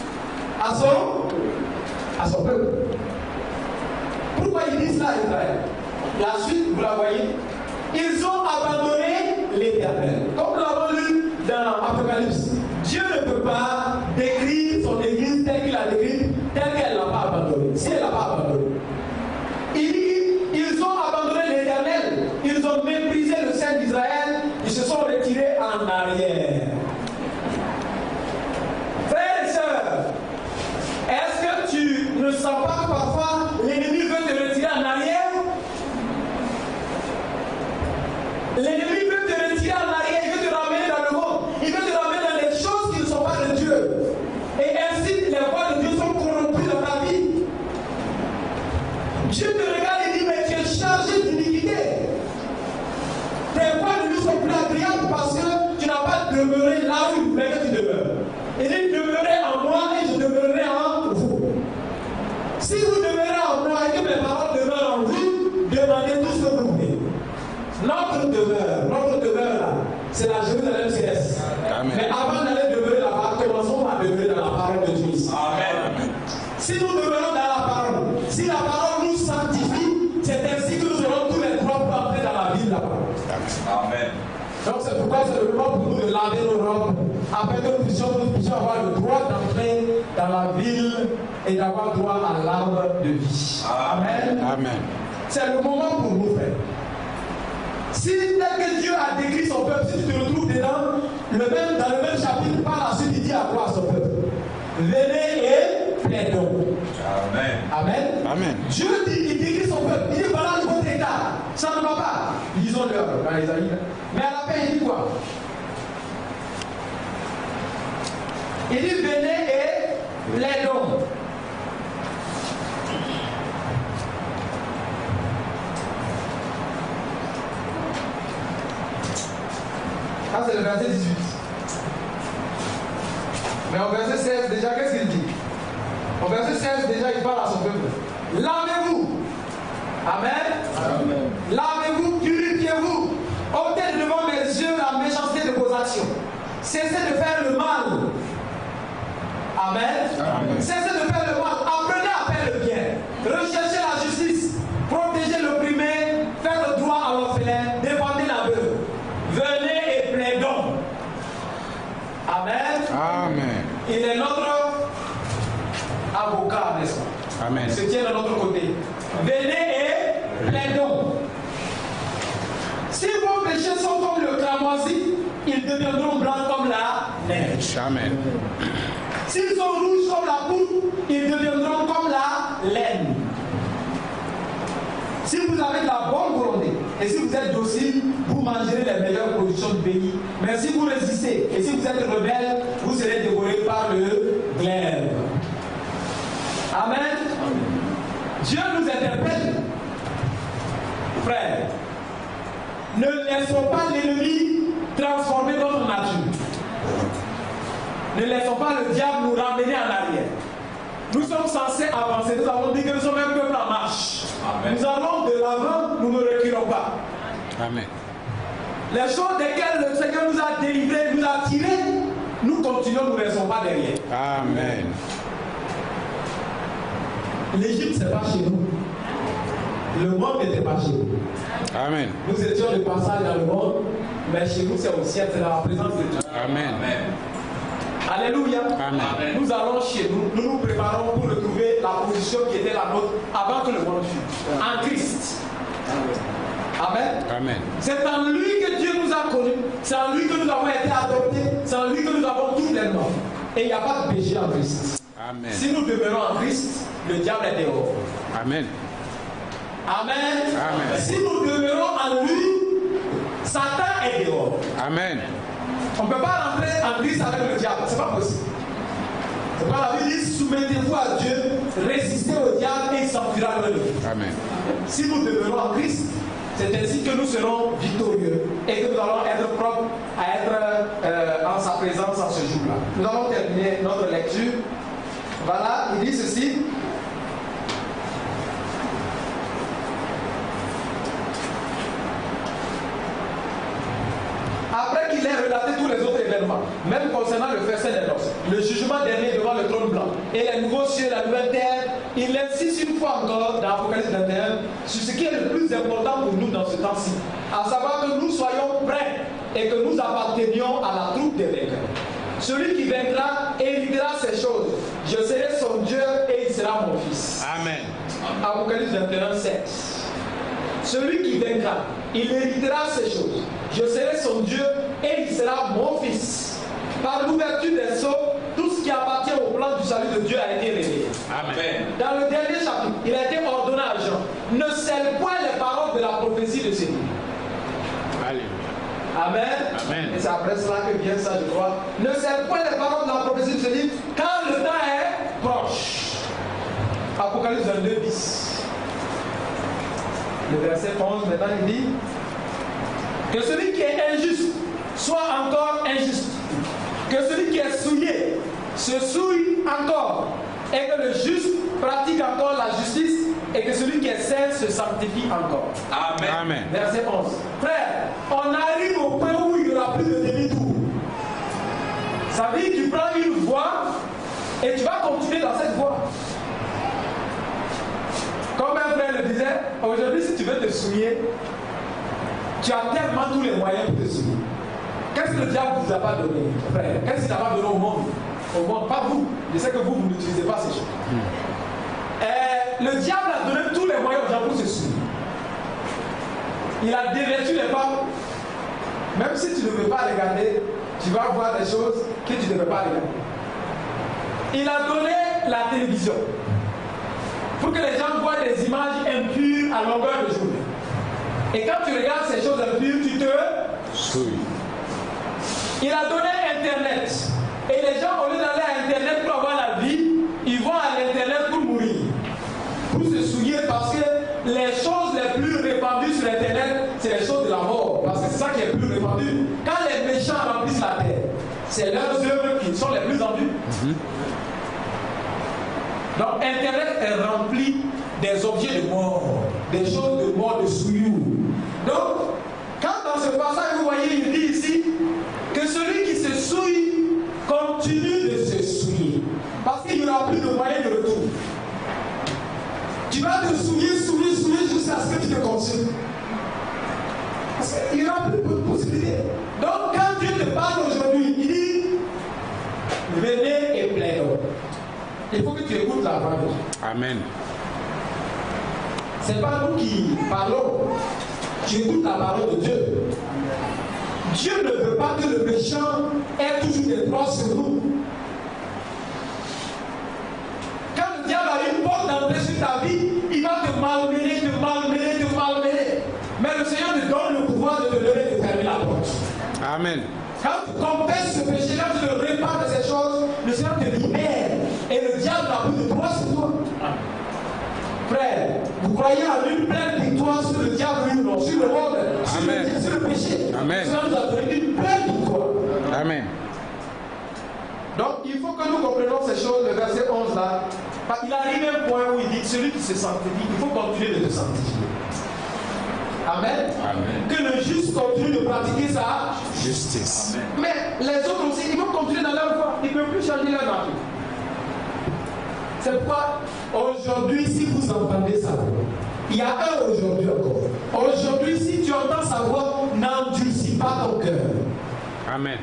À son peuple. Pourquoi il dit cela à Israël? La suite, vous la voyez. Ils ont abandonné l'Éternel. Comme nous l'avons lu dans Apocalypse. Dieu ne peut pas décrire son église telle qu'il a décrit, telle qu'elle ne l'a pas abandonnée. Si elle ne l'a pas abandonnée. Il dit, ils ont abandonné l'Éternel. Ils ont méprisé le Saint d'Israël. Ils se sont retirés en arrière. Frères et sœurs, est-ce que tu ne sens pas que parfois l'ennemi veut te retirer en arrière? L'ennemi veut te retirer en arrière, il veut te ramener dans le monde, il veut te ramener dans des choses qui ne sont pas de Dieu. Et ainsi, les voies de Dieu sont corrompues dans ta vie. Dieu te regarde et dit, mais tu es chargé d'iniquité. Tes voies de Dieu sont plus agréables parce que tu n'as pas demeuré là où il voulait que tu demeures. Il dit, demeurez en moi et je demeurerai en vous. Si vous demeurez en moi et que mes paroles demeurent en vous, demandez tout ce que vous voulez. Notre demeure là, c'est la Jérusalem céleste. Mais avant d'aller demeurer là-bas, commençons à demeurer dans la parole de Dieu. Amen. Si nous demeurons dans la parole, si la parole nous sanctifie, c'est ainsi que nous aurons tous les droits pour entrer dans la vie de la parole. Amen. Donc c'est pourquoi c'est le moment pour nous de laver nos robes, afin que nous puissions avoir le droit d'entrer dans la ville et d'avoir droit à l'arbre de vie. Amen. Amen. C'est le moment pour nous, frères. Si tel que Dieu a décrit son peuple, si tu te retrouves dedans, dans le même chapitre, par la suite, il dit à quoi à son peuple? Venez et plaidons. Amen. Amen. Amen. Dieu dit, il décrit son peuple. Il dit voilà votre état. Ça ne va pas. Lisons-le dans Ésaïe. Mais à la fin, il dit quoi? Il dit venez et plaidons. c'est le verset 18. Mais au verset 16, déjà, qu'est-ce qu'il dit? Au verset 16, déjà, il parle à son peuple. Lavez-vous. Amen. Amen. Lavez-vous, purifiez-vous. Ôtez devant mes yeux la méchanceté de vos actions. Cessez de faire le mal. Amen. Amen. Cessez de faire le mal. Apprenez à faire le bien. Recherchez la justice. Protégez l'opprimé. Faites le droit à l'orphelin. Défendez la veuve. Venez et plaidons. Amen. Amen. Il est notre avocat, n'est-ce pas? Amen. Il se tient de notre côté. Venez et plaidons. Si vos péchés sont comme le cramoisi, ils deviendront blancs comme la neige. Amen. S'ils sont rouges comme la poudre, ils deviendront comme la laine. Si vous avez de la bonne volonté et si vous êtes docile, vous mangerez les meilleures productions du pays. Mais si vous résistez et si vous êtes rebelle, vous serez dévorés par le glaive. Amen. Dieu nous interpelle. Frère, ne laissons pas l'ennemi transformer notre nature. Ne laissons pas le diable nous ramener en arrière. Nous sommes censés avancer. Nous avons dit que nous sommes un peuple en marche. Amen. Nous allons de l'avant, nous ne reculons pas. Amen. Les choses desquelles le Seigneur nous a délivrés, nous a tirés, nous continuons, nous ne restons pas derrière. Amen. L'Égypte, ce n'est pas chez nous. Le monde n'était pas chez nous. Amen. Nous étions de passage dans le monde, mais chez nous, c'est au ciel, c'est dans la présence de Dieu. Amen. Alléluia. Amen. Nous allons chez nous, nous nous préparons pour retrouver la position qui était la nôtre avant que le monde fût. En Christ. Amen. Amen. C'est en lui que Dieu nous a connus. C'est en lui que nous avons été adoptés. C'est en lui que nous avons toutes les normes. Et il n'y a pas de péché en Christ. Amen. Si nous demeurons en Christ, le diable est dehors. Amen. Amen. Amen. Si nous demeurons en lui, Satan est dehors. Amen. On ne peut pas rentrer en Christ avec le diable. C'est pas possible. C'est pas la Bible dit soumettez-vous à Dieu, résistez au diable et il s'enfuira de nous. Amen. Si nous demeurons en Christ, c'est ainsi que nous serons victorieux et que nous allons être propres à être en sa présence en ce jour-là. Nous allons terminer notre lecture. Voilà, il dit ceci. Après qu'il ait relaté tous les autres événements, même concernant le festin des noces, le jugement dernier devant le trône blanc et les nouveaux cieux et la nouvelle terre, il insiste une fois encore dans Apocalypse 21 sur ce qui est le plus important pour nous dans ce temps-ci, à savoir que nous soyons prêts et que nous appartenions à la troupe des vainqueurs. Celui qui vaincra héritera ces choses. Je serai son Dieu et il sera mon fils. Amen. Apocalypse 21, 7. Celui qui vaincra, il héritera ces choses. Je serai son Dieu et il sera mon fils. Par l'ouverture des sceaux, tout ce qui appartient au plan du salut de Dieu a été révélé. Amen. Dans le dernier chapitre, il a été ordonné à Jean, ne scelle point les paroles de la prophétie de ce livre. Alléluia. Amen. Amen. Et c'est après cela que vient ça, je crois. Ne scelle point les paroles de la prophétie de ce livre, car le temps est proche. Apocalypse 22, 10. Le verset 11, maintenant il dit que celui qui est injuste soit encore injuste, que celui qui est souillé se souille encore, et que le juste pratique encore la justice, et que celui qui est saint se sanctifie encore. Amen. Amen. Verset 11. Frère, on arrive au point où il n'y aura plus de demi-tour. Ça veut dire que tu prends une voie et tu vas continuer dans cette voie. Comme un frère le disait, aujourd'hui si tu veux te souiller, tu as tellement tous les moyens pour te souiller. Qu'est-ce que le diable ne vous a pas donné, frère? Qu'est-ce qu'il n'a pas donné au monde? Au monde, pas vous. Je sais que vous n'utilisez pas ces choses. Le diable a donné tous les moyens aux gens pour se souiller. Il a dévêtu les femmes. Même si tu ne veux pas regarder, tu vas voir des choses que tu ne veux pas regarder. Il a donné la télévision pour que les gens voient des images impures à longueur de journée. Et quand tu regardes ces choses impures, tu te souilles. Il a donné Internet. Et les gens, au lieu d'aller à Internet pour avoir la vie, ils vont à l'Internet pour mourir. Pour se souiller parce que les choses les plus répandues sur Internet, c'est les choses de la mort. Parce que c'est ça qui est plus répandu. Quand les méchants remplissent la terre. C'est leurs œuvres qui sont les plus en vue. Donc Internet est rempli des objets de mort, des choses de mort, de souillure. Donc, quand dans ce passage, vous voyez, il dit ici que celui qui se souille continue de se souiller. Parce qu'il n'y aura plus de moyen de retour. Tu vas te souiller jusqu'à ce que tu te consumes. Parce qu'il n'y aura plus de possibilité. Donc, quand Dieu te parle aujourd'hui, il dit venez et plaidons. Il faut que tu écoutes la parole. Amen. Ce n'est pas nous qui parlons. Tu écoutes la parole de Dieu. Dieu ne veut pas que le méchant ait toujours des droits sur nous. Quand le diable a une porte d'entrée sur ta vie, il va te malmener. Mais le Seigneur te donne le pouvoir de te lever et de fermer la porte. Amen. Quand tu confesses ce péché-là, tu le répares de ces choses, le Seigneur te libère. Et le diable n'a plus de droit sur toi. Frère, vous croyez à une pleine victoire sur le diable, oui ou non? Sur le monde, sur le péché. Amen. Le Seigneur nous a donné une pleine victoire. Amen. Donc il faut que nous comprenions ces choses, le verset 11 là. Il arrive un point où il dit celui qui se sanctifie, il faut continuer de se sanctifier. Amen. Amen. Que le juste continue de pratiquer sa justice. Amen. Mais les autres aussi, ils vont continuer dans leur voie. Ils ne peuvent plus changer leur nature. C'est pourquoi aujourd'hui, si vous entendez sa voix, il y a un aujourd'hui encore. Aujourd'hui, si tu entends sa voix, n'endurcis pas ton cœur. Amen.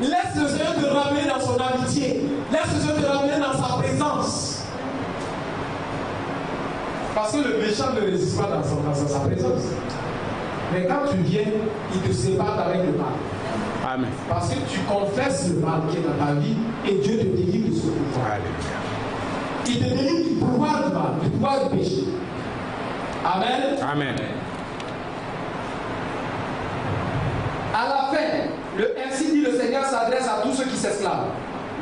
Laisse le Seigneur te ramener dans son amitié. Laisse le Seigneur te ramener dans sa présence. Parce que le méchant ne résiste pas dans sa présence. Mais quand tu viens, il te sépare avec le mal. Amen. Parce que tu confesses le mal qui est dans ta vie et Dieu te délivre de ce pouvoir. Alléluia. Il te délivre du pouvoir du mal, du pouvoir du péché. Amen. Amen. À la fin, ainsi dit le Seigneur s'adresse à tous ceux qui s'esclavent.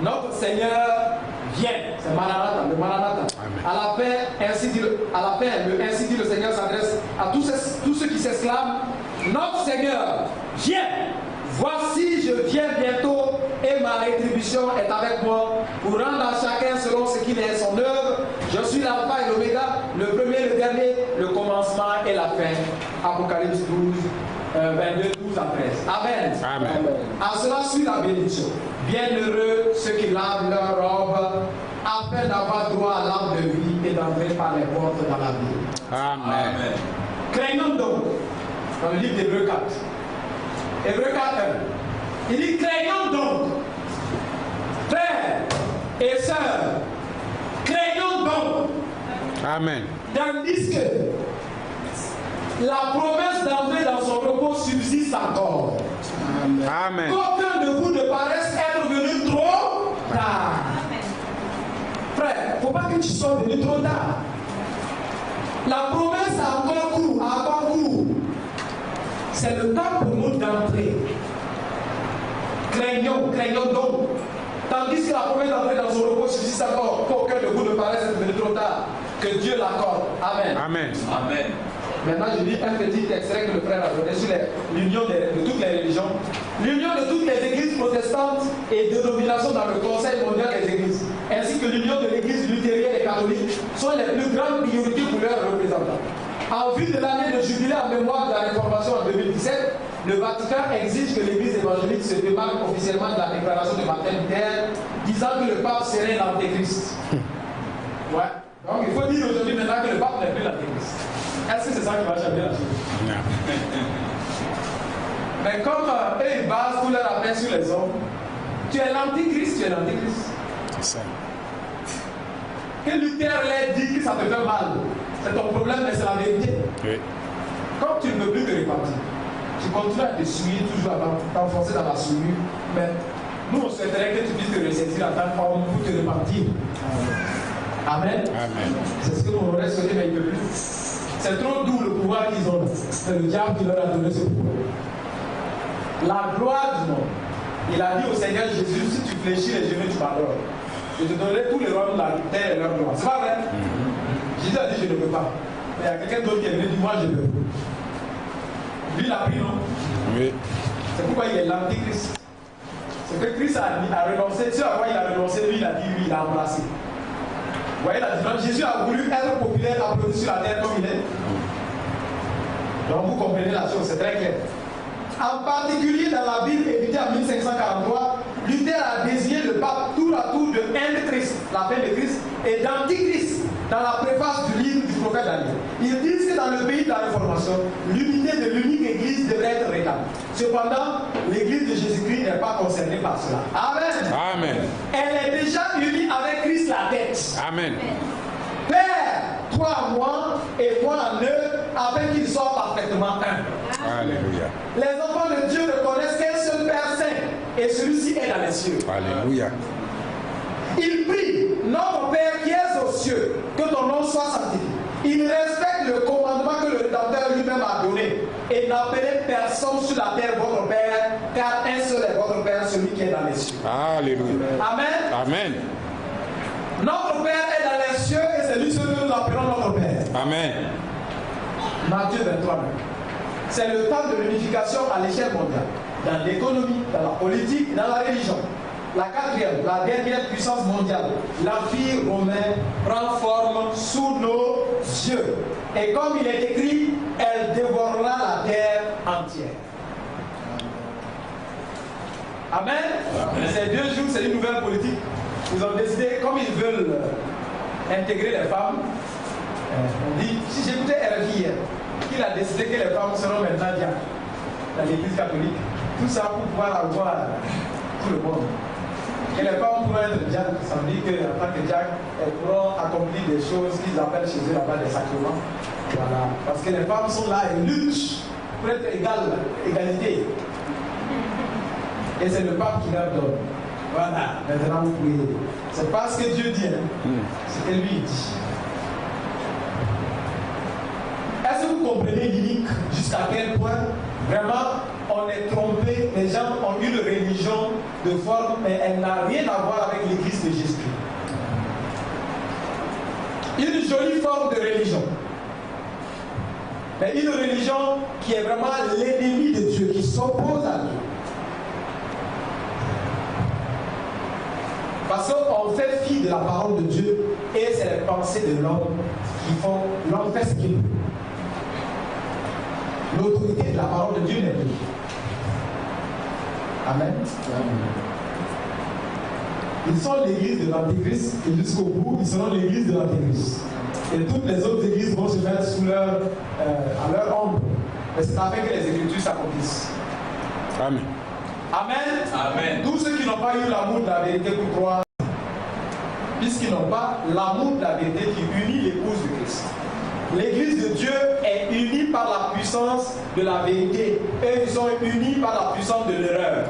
Notre Seigneur vient. C'est Maranatha, le Maranatha. À la fin, ainsi dit le Seigneur s'adresse à tous ceux qui s'esclavent. Notre Seigneur vient. Voici, je viens bientôt et ma rétribution est avec moi pour rendre à chacun selon ce qu'il est son œuvre. Je suis l'alpha et l'oméga, le premier, le dernier, le commencement et la fin. Apocalypse 12, 22, 12 à 13. Amen. Amen. À cela suit la bénédiction. Bienheureux ceux qui lavent leur robe afin d'avoir droit à l'arbre de vie et d'entrer par les portes dans la vie. Amen. Craignons donc, dans le livre d'Hébreux 4. Hébreux 4, il dit craignons donc, frères et sœurs, craignons donc. Amen. Tandis que la promesse d'entrer dans son repos subsiste encore. Amen. Qu'aucun de vous ne paraisse être venu trop tard. Frère, il ne faut pas que tu sois venu trop tard. La promesse a encore cours. C'est le temps pour nous d'entrer. Craignons donc. Tandis que la promesse d'entrer dans son repos subsiste encore, qu'aucun de vous ne paraisse être venu trop tard. Que Dieu l'accorde. Amen. Amen. Amen. Maintenant, je lis un petit extrait que le frère a donné sur l'union de toutes les religions. L'union de toutes les églises protestantes et de domination dans le Conseil mondial des églises, ainsi que l'union de l'église luthérienne et catholique, sont les plus grandes priorités pour leurs représentants. En vue de l'année de jubilé en mémoire de la Réformation en 2017, le Vatican exige que l'église évangélique se démarque officiellement de la déclaration de Martin Luther, disant que le pape serait l'antéchrist. Ouais. Donc il faut dire aujourd'hui maintenant que le pape n'est plus l'antéchrist. Est-ce que c'est ça qui va changer la chose? Mais comme eux ils basent tout leur appel sur les hommes, tu es l'antéchrist, C'est ça. Que Luther l'ait dit que ça te fait mal, c'est ton problème, mais c'est la vérité. Oui. Comme tu ne veux plus te repentir, tu continues à te souiller, toujours à t'enfoncer dans la souillure, mais nous on souhaiterait que tu puisses te ressaisir en tant qu'homme pour te repentir. Amen. Amen. C'est ce que nous aurait souhaité, mais il ne peut plus. C'est trop doux le pouvoir qu'ils ont. C'est le diable qui leur a donné ce pouvoir. La gloire du monde. Il a dit au Seigneur Jésus, si tu fléchis les genoux, tu m'adores. Je te donnerai tous les rois de la terre et leur gloire. C'est pas vrai? Jésus a dit, je ne peux pas. Mais il y a quelqu'un d'autre qui est venu dire, moi je peux. Lui, il a pris, non? Oui. C'est pourquoi il est l'antichrist. C'est que Christ a renoncé, ce à quoi il a renoncé, lui il a dit, lui il a embrassé. Vous voyez la différence? Jésus a voulu être populaire, applaudi sur la terre comme il est. Donc vous comprenez la chose, c'est très clair. En particulier dans la Bible éditée en 1543, Luther a désigné le pape tour à tour de Christ, la fin de Christ, et d'Antichrist dans la préface du livre du prophète Daniel. Ils disent que dans le pays de la Réformation, l'unité de l'unique Église devrait être rétablie. Cependant, l'Église de Jésus-Christ n'est pas concernée par cela. Amen. Amen. Elle est déjà unie avec Christ la tête. Amen. Père, toi en moi et moi en eux, afin qu'ils soient parfaitement un. Alléluia. Les enfants de Dieu ne connaissent qu'un seul Père saint, et celui-ci est dans les cieux. Alléluia. Il prie, notre Père qui es aux cieux, que ton nom soit sanctifié. Il respecte le commandement que le Rédempteur lui-même a donné. Et n'appelez personne sur la terre votre Père, car un seul est votre Père, celui qui est dans les cieux. Alléluia. Amen. Amen. Notre Père est dans les cieux et c'est lui seul que nous appelons notre Père. Amen. Matthieu 23. C'est le temps de l'unification à l'échelle mondiale. Dans l'économie, dans la politique, dans la religion. La quatrième, la dernière puissance mondiale, l'Empire romain, prend forme sous nos yeux. Et comme il est écrit, elle dévorera la terre entière. Amen. Ces 2 jours, c'est une nouvelle politique. Ils ont décidé, comme ils veulent intégrer les femmes, on dit, si j'écoutais RFI hier, qu'il a décidé que les femmes seront maintenant diacres dans l'église catholique, tout ça pour pouvoir avoir tout le monde. Et les femmes pourront être diacres, ça veut dire qu'en tant que diacres, elles pourront accomplir des choses qu'ils appellent chez eux là-bas des sacrements. Voilà. Parce que les femmes sont là et luttent pour être égalité. Et c'est le pape qui leur donne. Voilà, maintenant vous pouvez. C'est pas ce que Dieu dit, hein. C'est ce que lui dit. Est-ce que vous comprenez l'unique jusqu'à quel point vraiment on est trompé? Les gens ont une religion de forme, mais elle n'a rien à voir avec l'église de Jésus. Une jolie forme de religion, mais une religion qui est vraiment l'ennemi de Dieu, qui s'oppose à Dieu. Parce qu'on fait fi de la parole de Dieu et c'est les pensées de l'homme qui font l'homme fait ce qu'il veut. L'autorité de la parole de Dieu n'est plus. Amen. Ils sont l'église de l'Antéchrist et jusqu'au bout, ils seront l'église de l'Antéchrist. Et toutes les autres églises vont se mettre sous à leur ombre. Mais c'est afin que les Écritures s'accomplissent. Amen. Amen. Amen. Tous ceux qui n'ont pas eu l'amour de la vérité pour croire, puisqu'ils n'ont pas l'amour de la vérité qui unit l'épouse de Christ. L'église de Dieu est unie par la puissance de la vérité et ils sont unis par la puissance de l'erreur.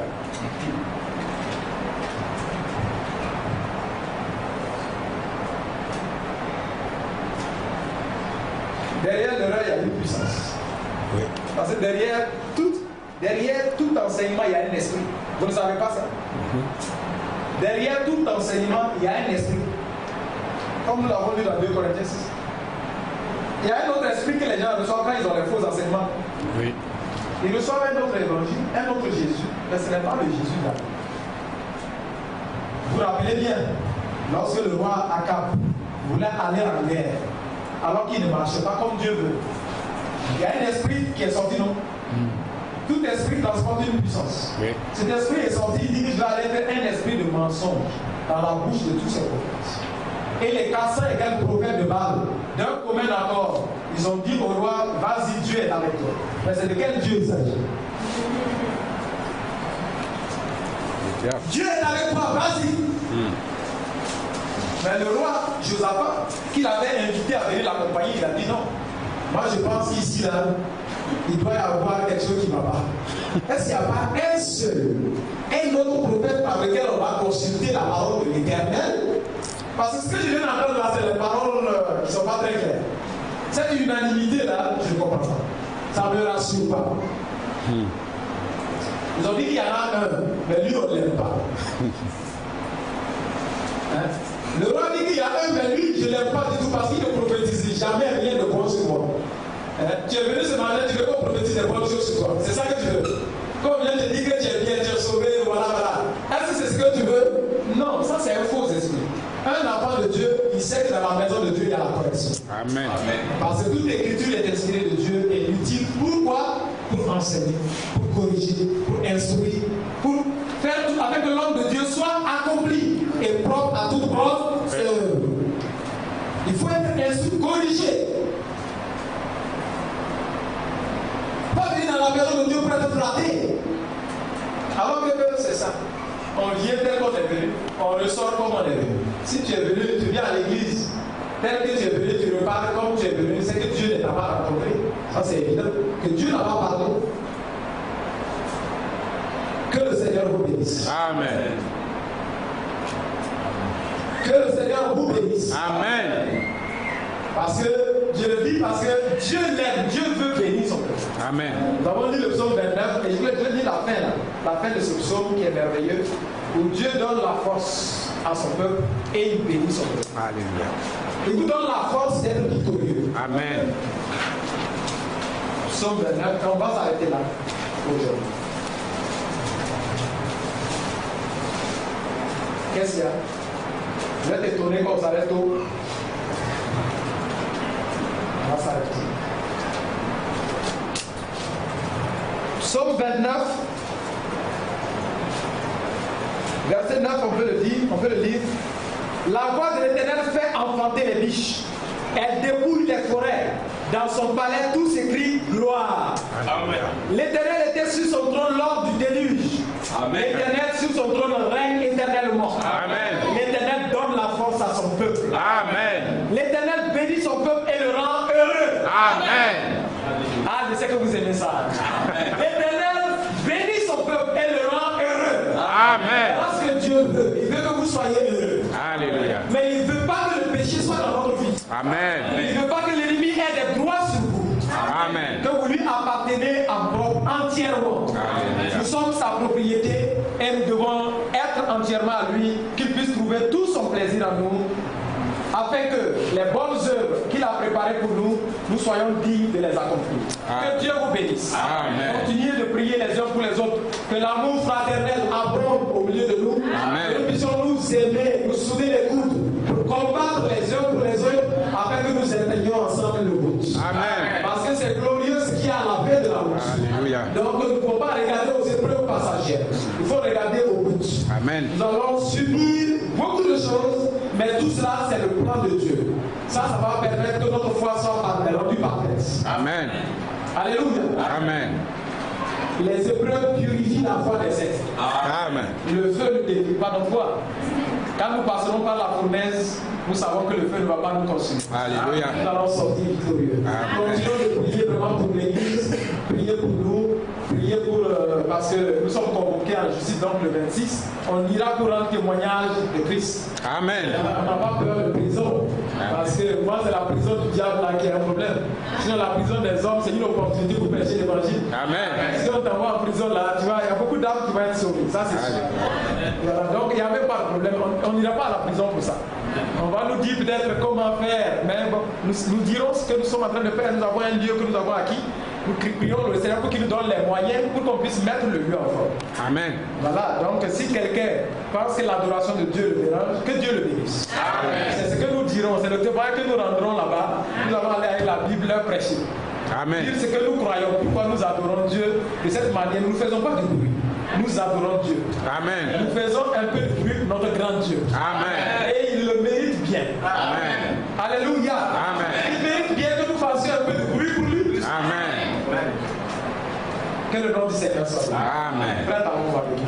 Derrière l'erreur, il y a une puissance. Oui. Parce que derrière tout enseignement, il y a un esprit. Vous ne savez pas ça? Derrière tout enseignement, il y a un esprit. Comme nous l'avons lu dans 2 Corinthiens 6. Il y a un autre esprit que les gens reçoivent quand ils ont les faux enseignements. Oui. Ils reçoivent un autre évangile, un autre Jésus, mais ce n'est pas le Jésus là. Vous vous rappelez bien, lorsque le roi Akab voulait aller en guerre, alors qu'il ne marchait pas comme Dieu veut, il y a un esprit qui est sorti, non? Tout esprit transporte une puissance. Oui. Cet esprit est sorti, il dit que je vais aller faire un esprit de mensonge dans la bouche de tous ces prophètes. Et les 400 et quelques prophètes de Baal, d'un commun accord, ils ont dit au roi, vas-y, Dieu est avec toi. Mais c'est de quel Dieu il s'agit? Dieu est avec toi, vas-y. Mais le roi Josaphat, qu'il avait invité à venir l'accompagner, il a dit non. Moi je pense qu'ici, là, il doit y avoir quelque chose qui ne va pas. Est-ce qu'il n'y a pas un autre prophète par lequel on va consulter la parole de l'Éternel? Parce que ce que je viens d'entendre là, c'est les paroles qui ne sont pas très claires. Cette unanimité-là, je ne comprends pas. Ça ne me rassure pas. Ils ont dit qu'il y en a un, mais lui, on ne l'aime pas. Hein? Le roi dit qu'il y a un, mais lui, je ne l'aime pas du tout parce qu'il ne prophétise jamais rien de bon sur moi. Hein? Tu es venu ce matin, tu veux qu'on prophétise des bonnes choses sur toi. C'est ça que tu veux. Comme vient de dire que tu es bien, tu es sauvé, voilà, voilà. Est-ce que c'est ce que tu veux? Non, ça c'est un faux esprit. Un enfant de Dieu, il sait que dans la maison de Dieu, il y a la correction. Amen. Parce que toute l'écriture est inspirée de Dieu et utile. Pourquoi? Pour enseigner, pour corriger, pour instruire, pour faire tout afin que l'homme de Dieu soit accompli et propre à toute bonne œuvre. Il faut être instruit, corrigé. Pas venir dans la maison de Dieu pour être flatté. Alors que c'est ça. On vient tel qu'on est venu, on ressort comme on est venu. Si tu es venu, tu viens à l'église, tel que tu es venu, tu repars comme tu es venu, c'est que Dieu ne t'a pas rencontré. Ça c'est évident. Que Dieu n'a pas parlé. Que le Seigneur vous bénisse. Amen. Que le Seigneur vous bénisse. Amen. Parce que, je le dis parce que Dieu l'aime, Dieu veut bénir son peuple. Amen. Nous avons lu le psaume 29 et je vais lire la fin là, la fin de ce psaume qui est merveilleux, où Dieu donne la force à son peuple et il bénit son peuple. Alléluia. Il vous donne la force d'être victorieux. Amen. Psaume 29, on va s'arrêter là aujourd'hui. Qu'est-ce qu'il y a? Vous êtes étonné qu'on s'arrête tôt? On va s'arrêter. Psaume 29, verset 9, on peut le lire. La voix de l'Éternel fait enfanter les biches. Elle dépouille les forêts. Dans son palais, tout s'écrie gloire. Amen. L'Éternel était sur son trône lors du déluge. Amen. L'Éternel sur son trône règne éternellement. Amen. L'Éternel donne la force à son peuple. Amen. L'Éternel bénit son peuple et le rend heureux. Amen. Ah, je sais que vous aimez ça. L'Éternel bénit son peuple et le rend heureux. Amen. Parce que Dieu veut. Il veut que vous soyez heureux. Alléluia. Mais il ne veut pas que le péché soit dans votre vie. Amen. Il ne veut pas que l'ennemi ait des droits sur vous. Amen. Que vous lui appartenez entièrement. Alléluia. Nous sommes sa propriété et nous devons être entièrement à lui, qu'il puisse trouver tout son plaisir en nous, afin que les bonnes œuvres qu'il a préparées pour nous, nous soyons dignes de les accomplir. Amen. Que Dieu vous bénisse. Amen. Continuez de prier les uns pour les autres. Que l'amour fraternel abonde au milieu de nous. Amen. Que nous puissions nous aimer, nous souder les coudes, pour combattre les uns pour les autres, afin que nous atteignions ensemble le but. Amen. Parce que c'est glorieux ce qu'il y a à la fin de la route. Alléluia. Donc nous ne pouvons pas regarder aux épreuves passagères. Il faut regarder au but. Amen. Nous allons subir beaucoup de choses, mais tout cela, c'est le plan de Dieu. Ça va permettre que notre foi soit rendue parfaite. Amen. Alléluia. Amen. Les épreuves purifient la foi des saints. Amen. Le feu ne détruit pas notre foi. Quand nous passerons par la fournaise, nous savons que le feu ne va pas nous consumer. Alléluia. Nous allons sortir victorieux. Amen. Continuons de prier vraiment pour l'Église, prier pour nous, prier pour... parce que nous sommes convoqués en justice, donc le 26. On ira pour rendre témoignage de Christ. Amen. On n'a pas peur de prison. Parce que moi, c'est la prison du diable là qui est un problème. Sinon, la prison des hommes, c'est une opportunité pour prêcher l'évangile. Amen. Si on t'envoie en prison là, tu vois, il y a beaucoup d'âmes qui vont être sauvées. Ça, c'est sûr. Voilà, donc, il n'y a même pas de problème. On n'ira pas à la prison pour ça. On va nous dire peut-être comment faire. Mais bon, nous dirons ce que nous sommes en train de faire. Nous avons un lieu que nous avons acquis. Nous prions le Seigneur pour qu'il nous donne les moyens pour qu'on puisse mettre le lieu en forme. Amen. Voilà, donc si quelqu'un pense que l'adoration de Dieu le dérange, que Dieu le bénisse. C'est ce que nous dirons, c'est le témoin que nous rendrons là-bas. Nous allons aller avec la Bible leur prêcher. Amen. Dire ce que nous croyons, pourquoi nous adorons Dieu de cette manière. Nous ne faisons pas de bruit, nous adorons Dieu. Amen. Nous faisons un peu de bruit pour notre grand Dieu. Amen. Et il le mérite bien. Amen. Alléluia. Amen. Il mérite bien que nous fassions un peu de bruit pour lui. Amen. Que le nom du Seigneur soit là. Amen. Prête à vous avec lui.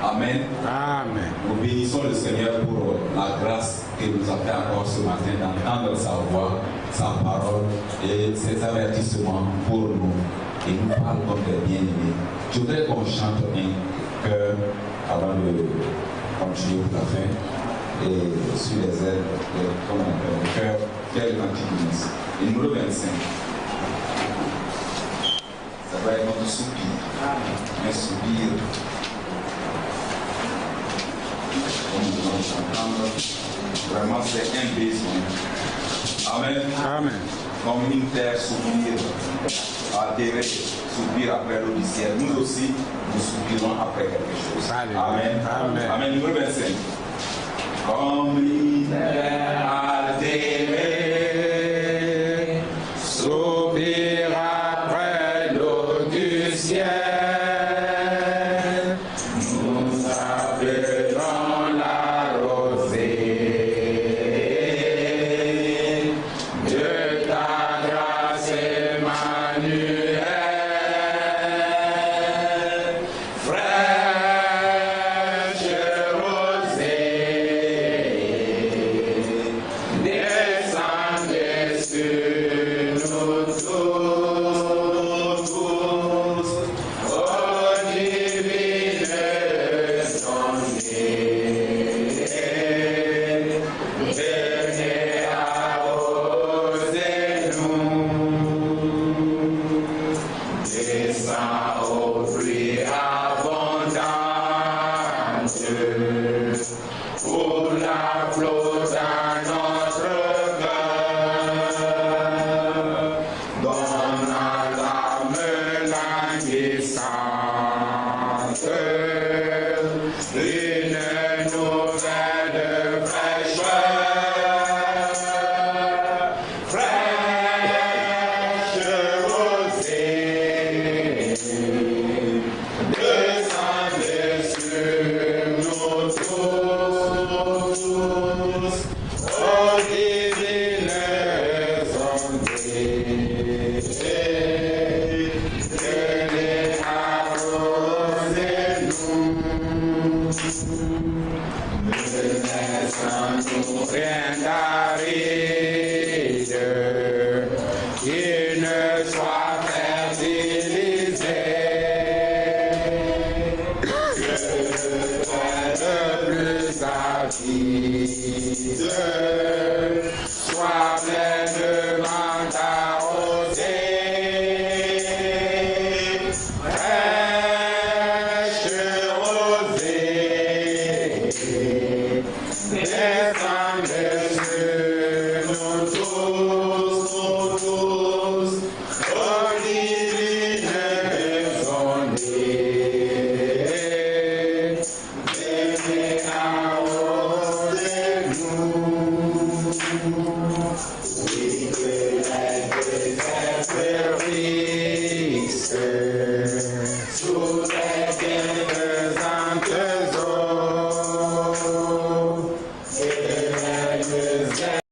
Amen. Amen. Nous bénissons le Seigneur pour la grâce qu'il nous a fait encore ce matin d'entendre sa voix, sa parole et ses avertissements pour nous. Et nous parle comme des bien-aimés. Je voudrais qu'on chante un chœur avant de continuer pour la fin. Et sur les ailes, comme on appelle le chœur, faire le cantique du Nice. Et numéro 25. Ça va être notre soupir. Un soupir. de s'entendre. Vraiment, c'est un besoin. Amen. Amen. Comme une terre soupire, atterrir, soupire après l'eau du ciel. Nous aussi, nous soupirons après quelque chose. Alléluia. Amen. Amen. Amen. Numéro 25. Comme une terre atterrée, Soupir après l'eau du ciel.